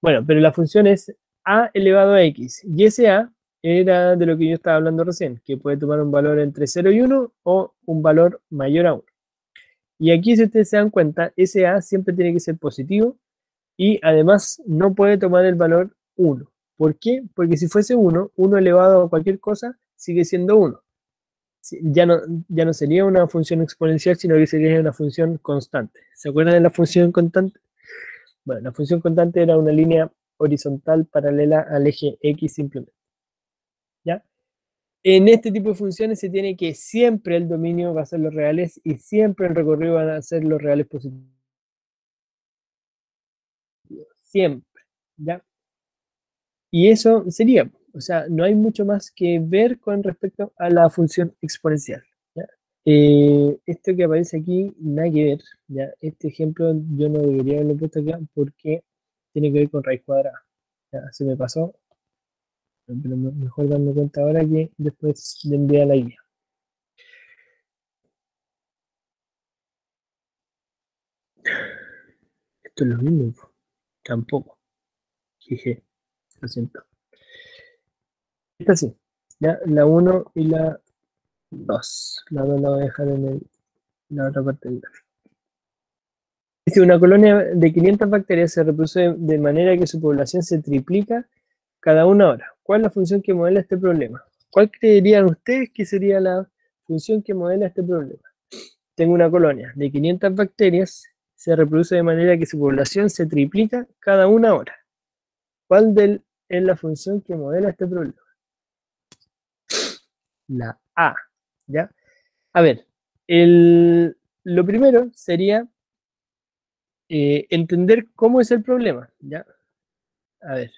Bueno, pero la función es a elevado a x. Y ese a era de lo que yo estaba hablando recién, que puede tomar un valor entre 0 y 1 o un valor mayor a 1. Y aquí, si ustedes se dan cuenta, ese a siempre tiene que ser positivo y además no puede tomar el valor 1. ¿Por qué? Porque si fuese 1, 1 elevado a cualquier cosa sigue siendo 1. Ya no sería una función exponencial, sino que sería una función constante. ¿Se acuerdan de la función constante? Bueno, la función constante era una línea horizontal paralela al eje X simplemente, ¿ya? En este tipo de funciones se tiene que siempre el dominio va a ser los reales y siempre el recorrido van a ser los reales positivos. Siempre, ¿ya? Y eso sería, o sea, no hay mucho más que ver con respecto a la función exponencial, ¿ya? Esto que aparece aquí, nada que ver, ¿ya? Este ejemplo yo no debería haberlo puesto acá porque tiene que ver con raíz cuadrada, ¿ya? Se me pasó, pero mejor darme cuenta ahora que después de enviar la guía. Esto es lo mismo, tampoco, jeje, lo siento. Esta sí, ¿ya? La 1 y la 2, la 2 la voy a dejar en la otra parte del gráfico. Si una colonia de 500 bacterias se reproduce de manera que su población se triplica cada una hora, ¿cuál es la función que modela este problema? ¿Cuál creerían ustedes que sería la función que modela este problema? Tengo una colonia de 500 bacterias, se reproduce de manera que su población se triplica cada una hora. ¿Cuál es la función que modela este problema? La A, ¿ya? A ver, lo primero sería entender cómo es el problema, ¿ya? A ver,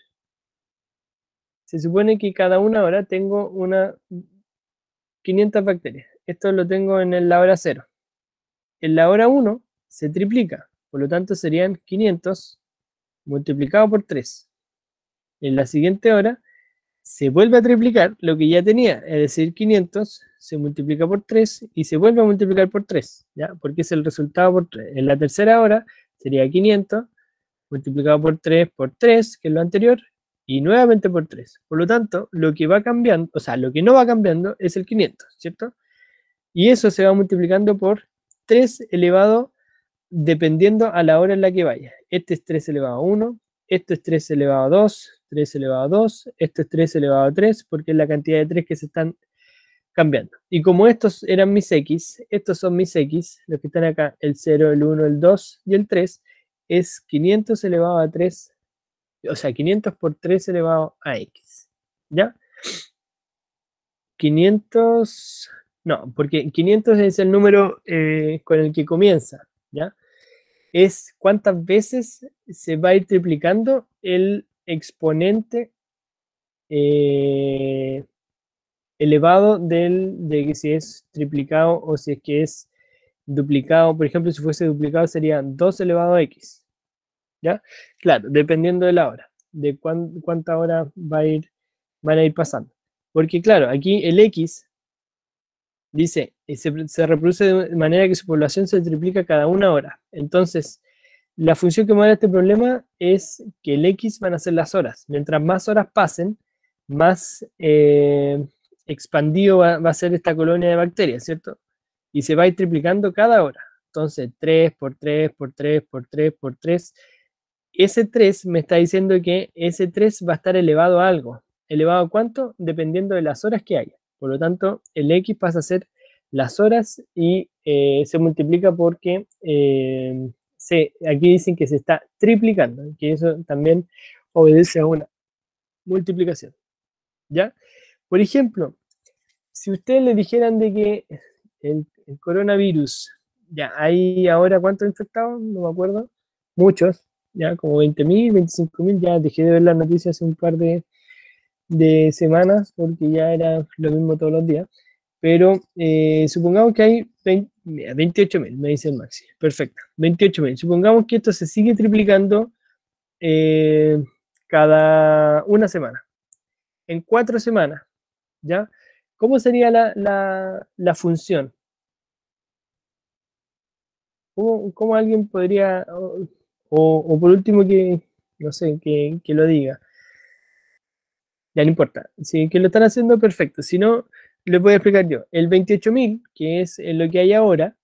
se supone que cada una hora tengo 500 bacterias. Esto lo tengo en la hora 0. En la hora 1 se triplica, por lo tanto serían 500 multiplicado por 3. En la siguiente hora se vuelve a triplicar lo que ya tenía, es decir, 500 se multiplica por 3 y se vuelve a multiplicar por 3, ¿ya? Porque es el resultado por 3. En la tercera hora sería 500 multiplicado por 3, que es lo anterior, y nuevamente por 3. Por lo tanto, lo que va cambiando, o sea, lo que no va cambiando es el 500, ¿cierto? Y eso se va multiplicando por 3 elevado dependiendo a la hora en la que vaya. Este es 3 elevado a 1, esto es 3 elevado a 2, 3 elevado a 2, esto es 3 elevado a 3, porque es la cantidad de 3 que se están cambiando. Y como estos eran mis x, estos son mis x, los que están acá, el 0, el 1, el 2 y el 3, es 500 elevado a 3, o sea, 500 por 3 elevado a x, ¿ya? 500, no, porque 500 es el número con el que comienza, ¿ya? Es cuántas veces se va a ir triplicando el exponente elevado de que si es triplicado o si es que es duplicado. Por ejemplo, si fuese duplicado sería 2 elevado a x, ¿ya? Claro, dependiendo de la hora, de cuánta hora van a ir pasando. Porque claro, aquí el x dice, se reproduce de manera que su población se triplica cada una hora. Entonces, la función que me da este problema es que el x van a ser las horas. Mientras más horas pasen, más expandido va a ser esta colonia de bacterias, ¿cierto? Y se va a ir triplicando cada hora. Entonces, 3 por 3 por 3 por 3 por 3. Ese 3 me está diciendo que ese 3 va a estar elevado a algo. ¿Elevado a cuánto? Dependiendo de las horas que haya. Por lo tanto, el x pasa a ser las horas y se multiplica porque aquí dicen que se está triplicando, que eso también obedece a una multiplicación. ¿Ya? Por ejemplo, si ustedes le dijeran de que el coronavirus, ya hay ahora cuántos infectados, no me acuerdo, muchos, ya como 20.000, 25.000, ya dejé de ver las noticias hace un par de semanas porque ya era lo mismo todos los días, pero supongamos que hay 28.000, me dice el Maxi, perfecto, 28.000, supongamos que esto se sigue triplicando cada una semana, en 4 semanas, ¿ya? ¿Cómo sería la función? ¿Cómo alguien podría, o por último que, no sé, que lo diga? Ya no importa. Si que lo están haciendo, perfecto. Si no, les voy a explicar yo. El 28.000, que es lo que hay ahora,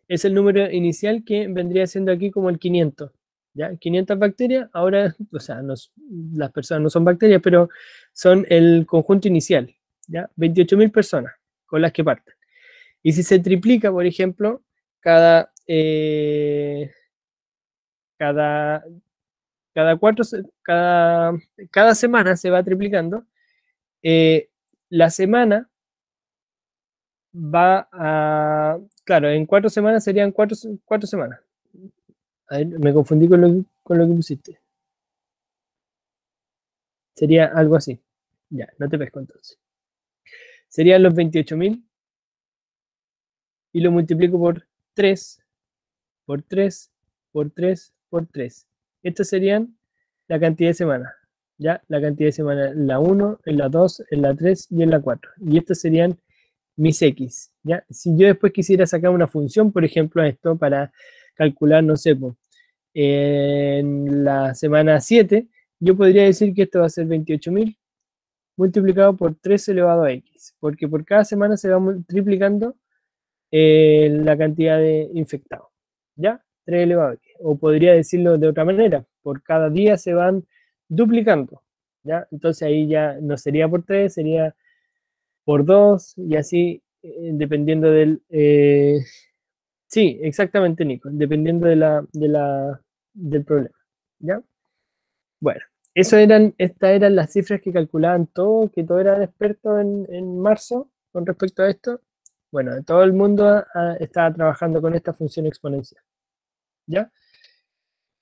es el número inicial que vendría siendo aquí como el 500. ¿Ya? 500 bacterias, ahora, o sea, las personas no son bacterias, pero son el conjunto inicial. ¿Ya? 28.000 personas con las que parten. Y si se triplica, por ejemplo, cada, cada, cuatro, cada semana se va triplicando, la semana va a, claro, en 4 semanas serían 4 semanas. A ver, me confundí con lo que pusiste. Sería algo así. Ya, no te pesco entonces. Serían los 28.000 y lo multiplico por 3, por 3, por 3, por 3. Estas serían la cantidad de semanas. ¿Ya? La cantidad de semanas en la 1, en la 2, en la 3 y en la 4. Y estas serían mis x. ¿Ya? Si yo después quisiera sacar una función, por ejemplo, esto para calcular, no sé, en la semana 7, yo podría decir que esto va a ser 28.000 multiplicado por 3 elevado a x, porque por cada semana se va multiplicando la cantidad de infectados. ¿Ya? 3 elevado a x. O podría decirlo de otra manera, por cada día se van duplicando. ¿Ya? Entonces ahí ya no sería por 3, sería por 2 y así dependiendo del... sí, exactamente, Nico, dependiendo del problema. ¿Ya? Bueno, estas eran las cifras que calculaban todo, que todos eran expertos en marzo con respecto a esto. Bueno, todo el mundo estaba trabajando con esta función exponencial. ¿Ya?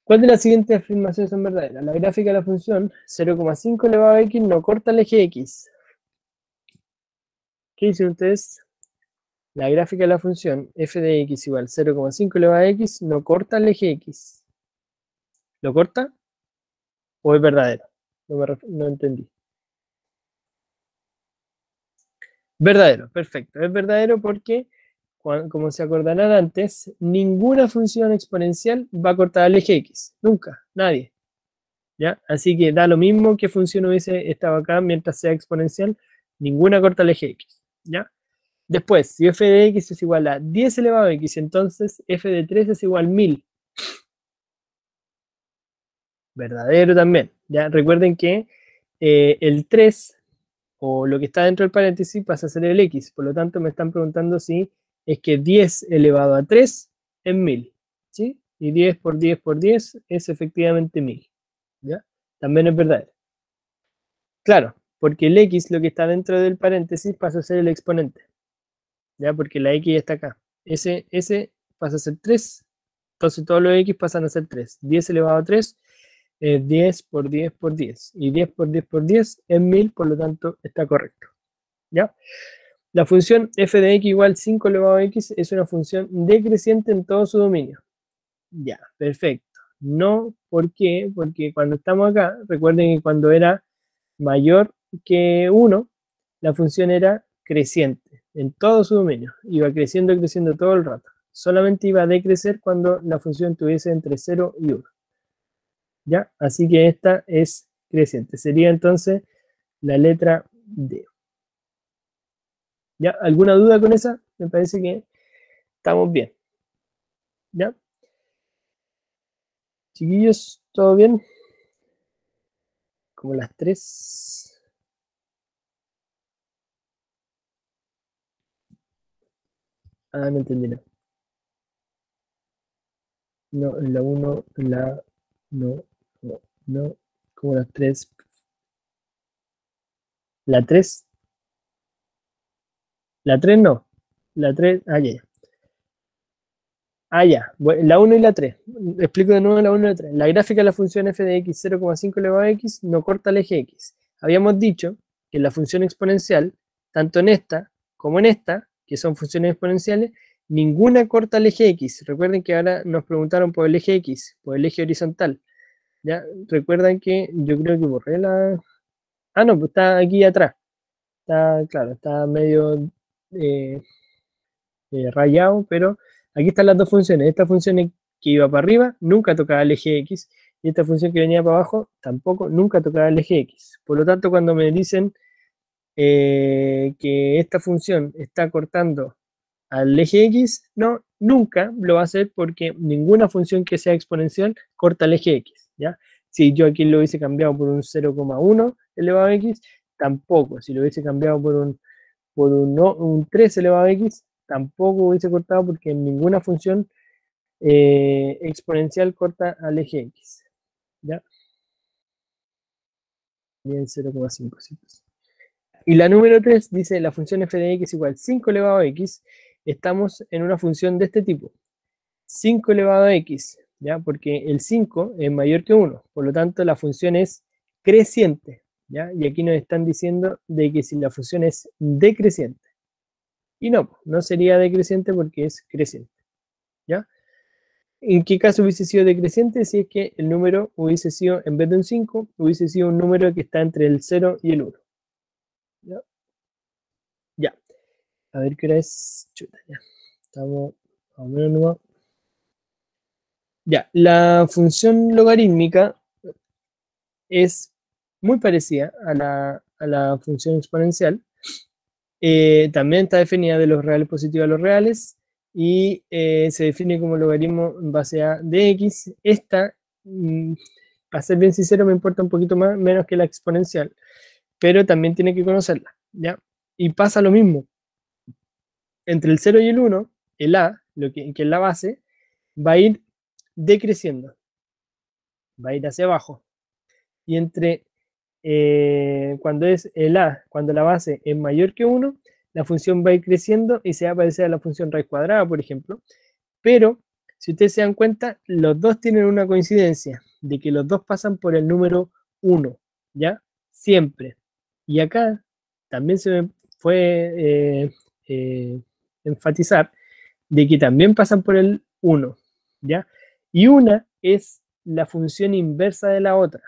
¿Cuál de las siguientes afirmaciones son verdaderas? La gráfica de la función 0,5 elevado a x no corta el eje x. ¿Qué dicen ustedes? La gráfica de la función f de x igual 0,5 elevado a x no corta el eje x. ¿Lo corta? ¿O es verdadero? No entendí. Verdadero, perfecto. Es verdadero porque, como se acordarán antes, ninguna función exponencial va a cortar el eje x. Nunca, nadie. ¿Ya? Así que da lo mismo que función hubiese estado acá mientras sea exponencial, ninguna corta el eje x. ¿Ya? Después, si f de x es igual a 10 elevado a x, entonces f de 3 es igual a 1000. verdadero también. ¿Ya? Recuerden que el 3 o lo que está dentro del paréntesis pasa a ser el x. Por lo tanto, me están preguntando si es que 10 elevado a 3 es 1000. ¿Sí? Y 10 por 10 por 10 es efectivamente 1000. ¿Ya? También es verdadero. Claro, porque el x, lo que está dentro del paréntesis, pasa a ser el exponente. ¿Ya? Porque la x está acá. Ese pasa a ser 3. Entonces todos los x pasan a ser 3. 10 elevado a 3 es 10 por 10 por 10. Y 10 por 10 por 10 es 1000, por lo tanto está correcto. ¿Ya? La función f de x igual 5 elevado a x es una función decreciente en todo su dominio. Ya, perfecto. No, ¿por qué? Porque cuando estamos acá, recuerden que cuando era mayor que 1, la función era creciente en todo su dominio. Iba creciendo, creciendo todo el rato. Solamente iba a decrecer cuando la función tuviese entre 0 y 1. ¿Ya? Así que esta es creciente. Sería entonces la letra D. ¿Ya? ¿Alguna duda con esa? Me parece que estamos bien. ¿Ya? Chiquillos, ¿todo bien? Como las 3. Ah, no entendí nada. No, la 1, la... No, no, no. Como las 3. La 3. La 3 no. La 3, ah, ya, ya. Ah, ya. La 1 y la 3. Explico de nuevo la 1 y la 3. La gráfica de la función f de x 0,5 elevado a x no corta el eje x. Habíamos dicho que la función exponencial, tanto en esta como en esta, que son funciones exponenciales, ninguna corta el eje x. Recuerden que ahora nos preguntaron por el eje x, por el eje horizontal. ¿Ya? Recuerdan que yo creo que borré la... Ah, no, pues está aquí atrás. Está, claro, está medio... eh, rayado, pero aquí están las dos funciones. Esta función que iba para arriba nunca tocaba el eje X y esta función que venía para abajo tampoco nunca tocaba el eje X. Por lo tanto, cuando me dicen que esta función está cortando al eje X, no, nunca lo va a hacer porque ninguna función que sea exponencial corta el eje X, ¿ya? Si yo aquí lo hubiese cambiado por un 0,1 elevado a X, tampoco. Si lo hubiese cambiado por un 3 elevado a x, tampoco hubiese cortado porque ninguna función exponencial corta al eje x. ¿Ya? Bien, 0,5. Y la número 3 dice la función f de x igual 5 elevado a x. Estamos en una función de este tipo. 5 elevado a x, ¿ya? Porque el 5 es mayor que 1. Por lo tanto, la función es creciente. ¿Ya? Y aquí nos están diciendo de que si la función es decreciente. Y no, no sería decreciente porque es creciente. ¿Ya? ¿En qué caso hubiese sido decreciente? Si es que el número hubiese sido, en vez de un 5, hubiese sido un número que está entre el 0 y el 1. ¿Ya? Ya. A ver qué hora es. Chuta, ya. Estamos más o menos nomás. Ya. La función logarítmica es muy parecida a la función exponencial. También está definida de los reales positivos a los reales y se define como logaritmo en base a de x. Esta, para ser bien sincero, me importa un poquito más, menos que la exponencial, pero también tiene que conocerla, ¿ya? Y pasa lo mismo. Entre el 0 y el 1, el a, que es la base, va a ir decreciendo, va a ir hacia abajo. Y entre cuando es el a, cuando la base es mayor que 1, la función va a ir creciendo y se va a parecer a la función raíz cuadrada, por ejemplo. Pero, si ustedes se dan cuenta, los dos tienen una coincidencia de que los dos pasan por el número 1, ¿ya? Siempre. Y acá también se me fue enfatizar de que también pasan por el 1, ¿ya? Y una es la función inversa de la otra.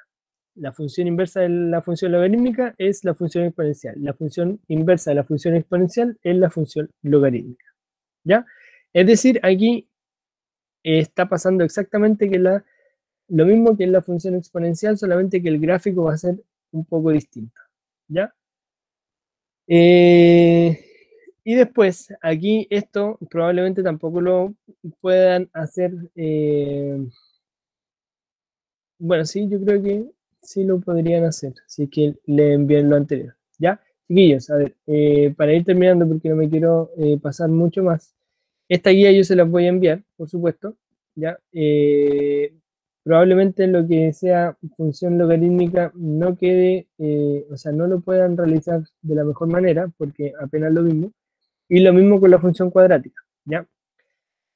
La función inversa de la función logarítmica es la función exponencial. La función inversa de la función exponencial es la función logarítmica, ¿ya? Es decir, aquí está pasando exactamente lo mismo que en la función exponencial, solamente que el gráfico va a ser un poco distinto, ¿ya? Y después, aquí esto probablemente tampoco lo puedan hacer Bueno, sí, yo creo que sí lo podrían hacer, si es que le envían lo anterior. ¿Ya? Chiquillos, a ver, para ir terminando, porque no me quiero pasar mucho más, esta guía yo se las voy a enviar, por supuesto, ¿ya? Probablemente lo que sea función logarítmica no quede, o sea, no lo puedan realizar de la mejor manera, porque apenas lo mismo, y lo mismo con la función cuadrática, ¿ya?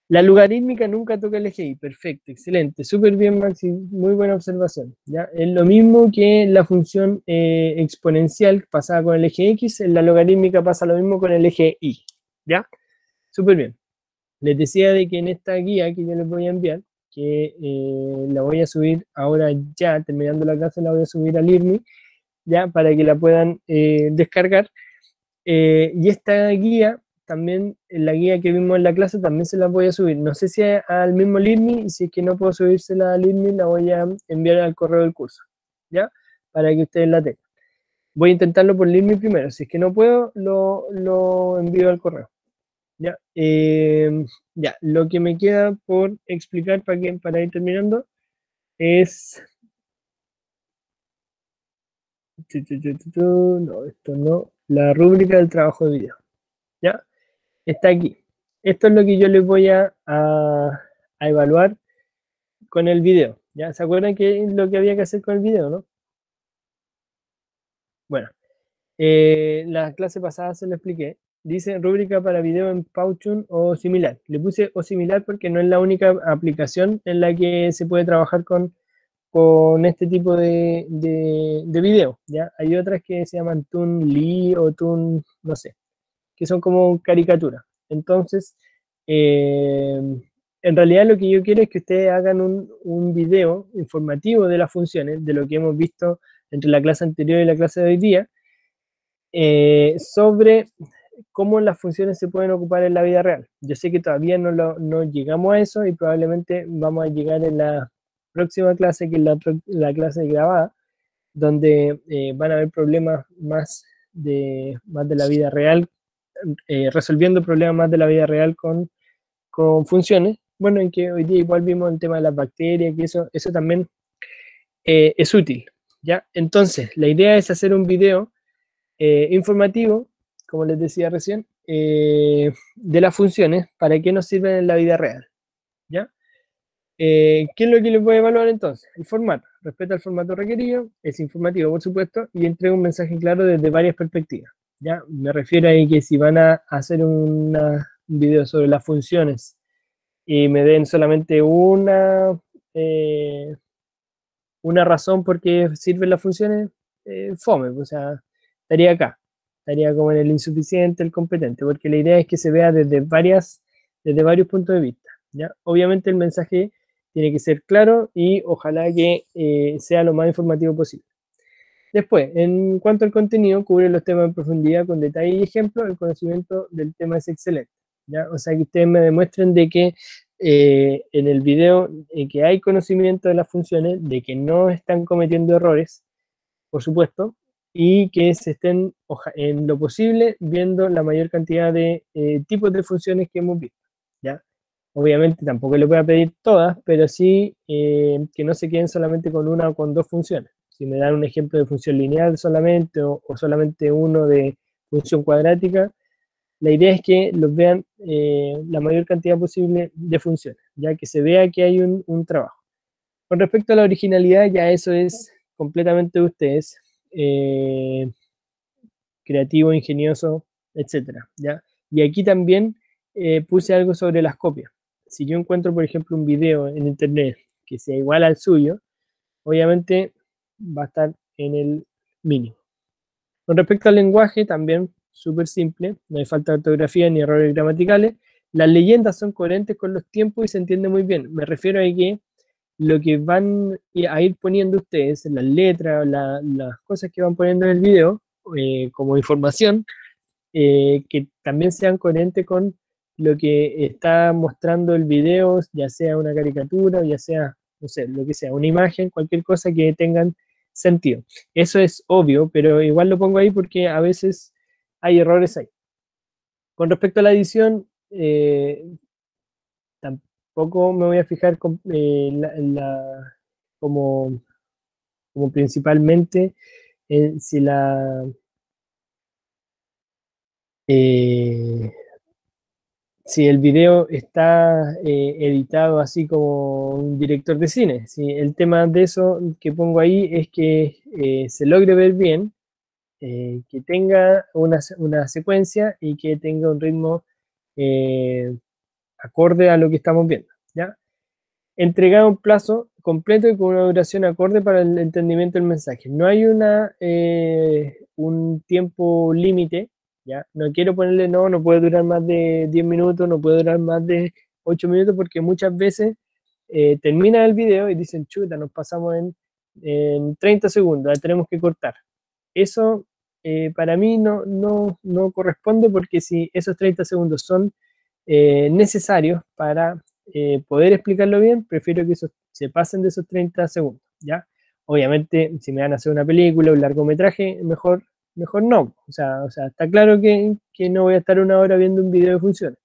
La logarítmica nunca toca el eje y, perfecto, excelente, súper bien, Maxi, muy buena observación. ¿Ya? Es lo mismo que la función exponencial pasada con el eje X, en la logarítmica pasa lo mismo con el eje Y. ¿Ya? Súper bien. Les decía de que en esta guía que yo les voy a enviar, que la voy a subir ahora ya, terminando la clase, la voy a subir al IRMI, ya, para que la puedan descargar. Y esta guía, también la guía que vimos en la clase, también se la voy a subir. No sé si al mismo LIRMI, y si es que no puedo subírsela al LIRMI, la voy a enviar al correo del curso, ¿ya? Para que ustedes la tengan. Voy a intentarlo por LIRMI primero. Si es que no puedo, lo envío al correo, ¿ya? Ya, lo que me queda por explicar para ir terminando es... No, esto no. La rúbrica del trabajo de video, ¿ya? Está aquí. Esto es lo que yo les voy a evaluar con el video. ¿Ya? ¿Se acuerdan qué es lo que había que hacer con el video, no? Bueno, la clase pasada se lo expliqué. Dice rúbrica para video en Powtoon o similar. Le puse o similar porque no es la única aplicación en la que se puede trabajar con este tipo de video. ¿Ya? Hay otras que se llaman Toonly o Toon, no sé, que son como caricaturas. Entonces, en realidad lo que yo quiero es que ustedes hagan un video informativo de las funciones, de lo que hemos visto entre la clase anterior y la clase de hoy día, sobre cómo las funciones se pueden ocupar en la vida real. Yo sé que todavía no llegamos a eso y probablemente vamos a llegar en la próxima clase, que es la clase grabada, donde van a haber problemas más de la vida real, resolviendo problemas más de la vida real con funciones. Bueno, en que hoy día igual vimos el tema de las bacterias, que eso también es útil, ¿ya? Entonces, la idea es hacer un video informativo, como les decía recién, de las funciones, para qué nos sirven en la vida real, ¿ya? ¿Qué es lo que les voy a evaluar entonces? El formato. Respeta el formato requerido, es informativo, por supuesto, y entrega un mensaje claro desde varias perspectivas. ¿Ya? Me refiero a que si van a hacer un video sobre las funciones y me den solamente eh, una razón por qué sirven las funciones, fome, o sea, estaría acá, estaría como en el insuficiente, el competente, porque la idea es que se vea desde varios puntos de vista, ¿ya? Obviamente el mensaje tiene que ser claro y ojalá que sea lo más informativo posible. Después, en cuanto al contenido, cubre los temas en profundidad con detalle y ejemplo, el conocimiento del tema es excelente, ¿ya? O sea, que ustedes me demuestren de que en el video que hay conocimiento de las funciones, de que no están cometiendo errores, por supuesto, y que se estén en lo posible viendo la mayor cantidad de tipos de funciones que hemos visto, ¿ya? Obviamente tampoco le voy a pedir todas, pero sí que no se queden solamente con una o con dos funciones. Si me dan un ejemplo de función lineal solamente o solamente uno de función cuadrática, la idea es que los vean la mayor cantidad posible de funciones, ya que se vea que hay un trabajo. Con respecto a la originalidad, ya eso es completamente de ustedes, eh, creativo, ingenioso, etcétera, ¿ya? Y aquí también puse algo sobre las copias. Si yo encuentro, por ejemplo, un video en internet que sea igual al suyo, obviamente va a estar en el mínimo. Con respecto al lenguaje, también súper simple, no hay falta de ortografía ni errores gramaticales. Las leyendas son coherentes con los tiempos y se entiende muy bien. Me refiero a que lo que van a ir poniendo ustedes, las letras, las cosas que van poniendo en el video, como información, que también sean coherentes con lo que está mostrando el video, ya sea una caricatura, ya sea, no sé, lo que sea, una imagen, cualquier cosa que tengan sentido. Eso es obvio, pero igual lo pongo ahí porque a veces hay errores ahí. Con respecto a la edición, tampoco me voy a fijar como, como principalmente si eh, si el video está editado así como un director de cine. Si el tema de eso que pongo ahí es que se logre ver bien, que tenga una secuencia y que tenga un ritmo eh, acorde a lo que estamos viendo, ¿ya? Entregado un plazo completo y con una duración acorde para el entendimiento del mensaje. No hay un tiempo límite, ¿ya? No quiero ponerle, no puede durar más de 10 minutos, no puede durar más de 8 minutos, porque muchas veces termina el video y dicen, chuta, nos pasamos en 30 segundos, la tenemos que cortar. Eso para mí no corresponde, porque si esos 30 segundos son necesarios para poder explicarlo bien, prefiero que se pasen de esos 30 segundos, ¿ya? Obviamente, si me van a hacer una película o un largometraje, mejor no. O sea, está claro que no voy a estar una hora viendo un video que funcione,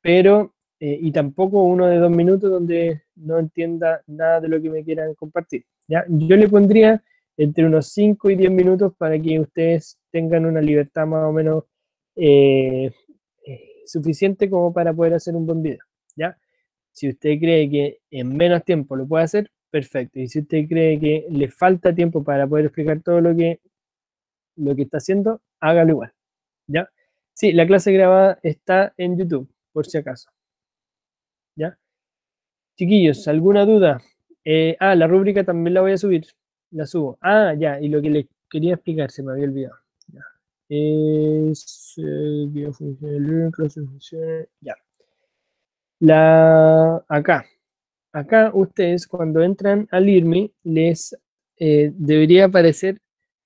pero, y tampoco uno de 2 minutos donde no entienda nada de lo que me quieran compartir, ¿ya? Yo le pondría entre unos 5 y 10 minutos para que ustedes tengan una libertad más o menos eh, suficiente como para poder hacer un buen video, ¿ya? Si usted cree que en menos tiempo lo puede hacer, perfecto. Y si usted cree que le falta tiempo para poder explicar todo lo que está haciendo, hágalo igual, ¿ya? Sí, la clase grabada está en YouTube, por si acaso, ¿ya? Chiquillos, ¿alguna duda? La rúbrica también la voy a subir, la subo. Ya, y lo que les quería explicar, se me había olvidado. Ya. Es biofuncional, clase de funciones, ya. Acá ustedes cuando entran al IRMI les debería aparecer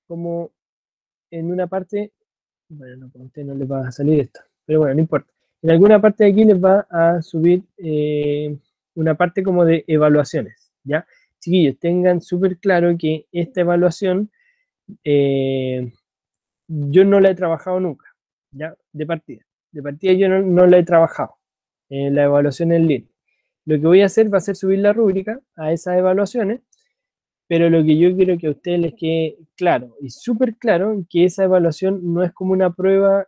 como en una parte, bueno, no, a ustedes no les va a salir esto, pero bueno, no importa. En alguna parte de aquí les va a subir una parte como de evaluaciones, ¿ya? Chiquillos, tengan súper claro que esta evaluación eh, yo no la he trabajado nunca, ¿ya? De partida. De partida yo no la he trabajado, la evaluación en línea. Lo que voy a hacer va a ser subir la rúbrica a esas evaluaciones, pero lo que yo quiero que a ustedes les quede claro y súper claro, que esa evaluación no es como una prueba,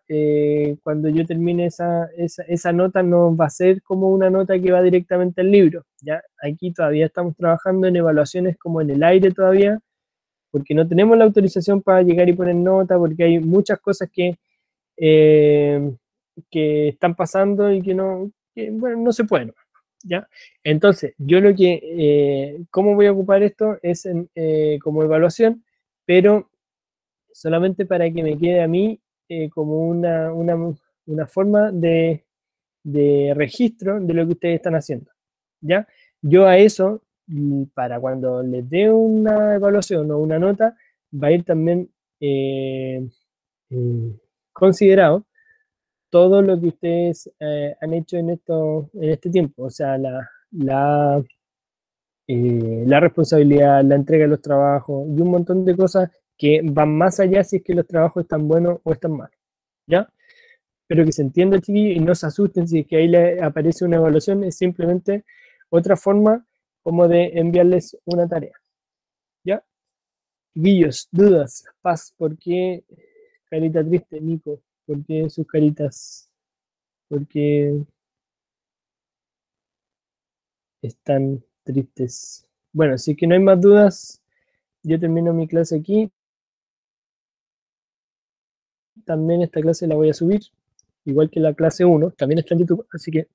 cuando yo termine esa nota no va a ser como una nota que va directamente al libro, ¿ya? Aquí todavía estamos trabajando en evaluaciones como en el aire todavía, porque no tenemos la autorización para llegar y poner nota, porque hay muchas cosas eh, que están pasando y bueno, no se pueden, ¿ya? Entonces, yo ¿cómo voy a ocupar esto? Es como evaluación, pero solamente para que me quede a mí como una forma de registro de lo que ustedes están haciendo, ¿ya? Yo a eso, para cuando les dé una evaluación o una nota, va a ir también eh, considerado todo lo que ustedes han hecho en este tiempo, o sea, la responsabilidad, la entrega de los trabajos y un montón de cosas que van más allá si es que los trabajos están buenos o están malos, ¿ya? Pero que se entienda, chiquillos, y no se asusten si es que ahí le aparece una evaluación, es simplemente otra forma como de enviarles una tarea, ¿ya? Chiquillos, dudas, paz, ¿por qué carita triste, Nico? ¿Por qué sus caritas? ¿Por qué están tristes? Bueno, si es que no hay más dudas, yo termino mi clase aquí. También esta clase la voy a subir, igual que la clase 1, también está en YouTube, así que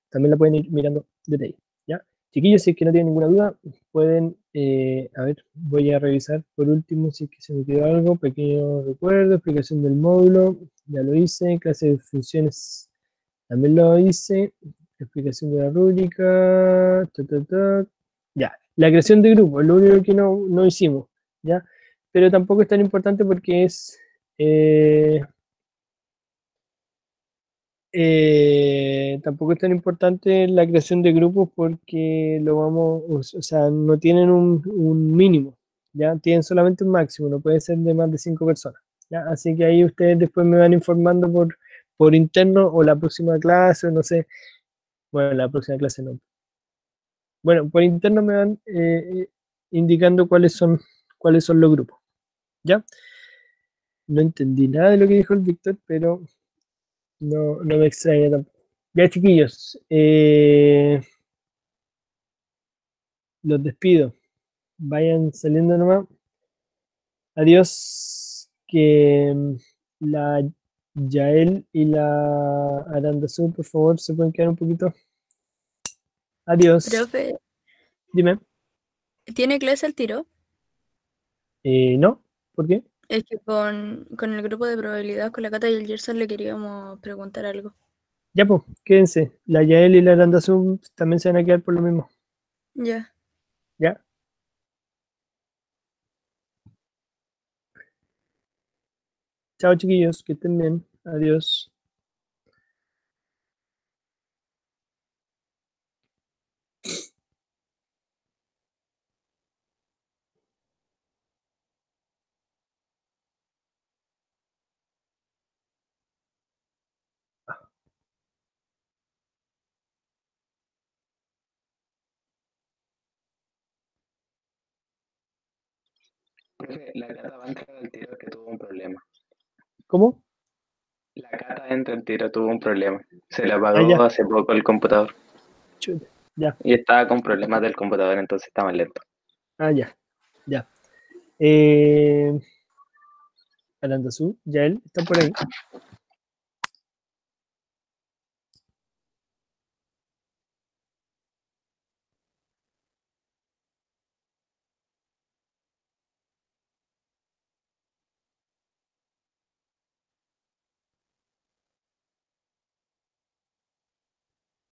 también la pueden ir mirando desde ahí, ¿ya? Chiquillos, si es que no tienen ninguna duda, pueden, a ver, voy a revisar por último si es que se me quedó algo, pequeño recuerdo, explicación del módulo, ya lo hice, clase de funciones también lo hice, explicación de la rúbrica, ya, la creación de grupos, lo único que no hicimos, ¿ya? Pero tampoco es tan importante porque eh, tampoco es tan importante la creación de grupos porque o sea, no tienen un mínimo, ¿ya? Tienen solamente un máximo, no puede ser de más de 5 personas, ¿ya? Así que ahí ustedes después me van informando por interno o la próxima clase, no sé, bueno, la próxima clase no. Bueno, por interno me van indicando cuáles son los grupos. ¿Ya? No entendí nada de lo que dijo el Víctor, pero no me extraña tampoco. Ya, chiquillos, los despido. Vayan saliendo nomás. Adiós. Que la Yael y la Arandazú, por favor, se pueden quedar un poquito. Adiós. Profe, Dime. ¿tiene clase al tiro? ¿No? ¿Por qué? Es que con el grupo de probabilidad, con la Cata y el Gerson, le queríamos preguntar algo. Ya, pues, quédense. La Yael y la Arandazú también se van a quedar por lo mismo. Ya. ¿Ya? Chao, chiquillos, que estén bien. Adiós. Profe, la Cata va a entrar al tiro que tuvo un problema. ¿Cómo? La Cata entra al tiro, tuvo un problema. Se le Ah, apagó ya. hace poco el computador Chuta. Ya. y estaba con problemas del computador, entonces está más lento. Ah, ya. Ya. Eh, Arandazú, Yael, ¿están por ahí?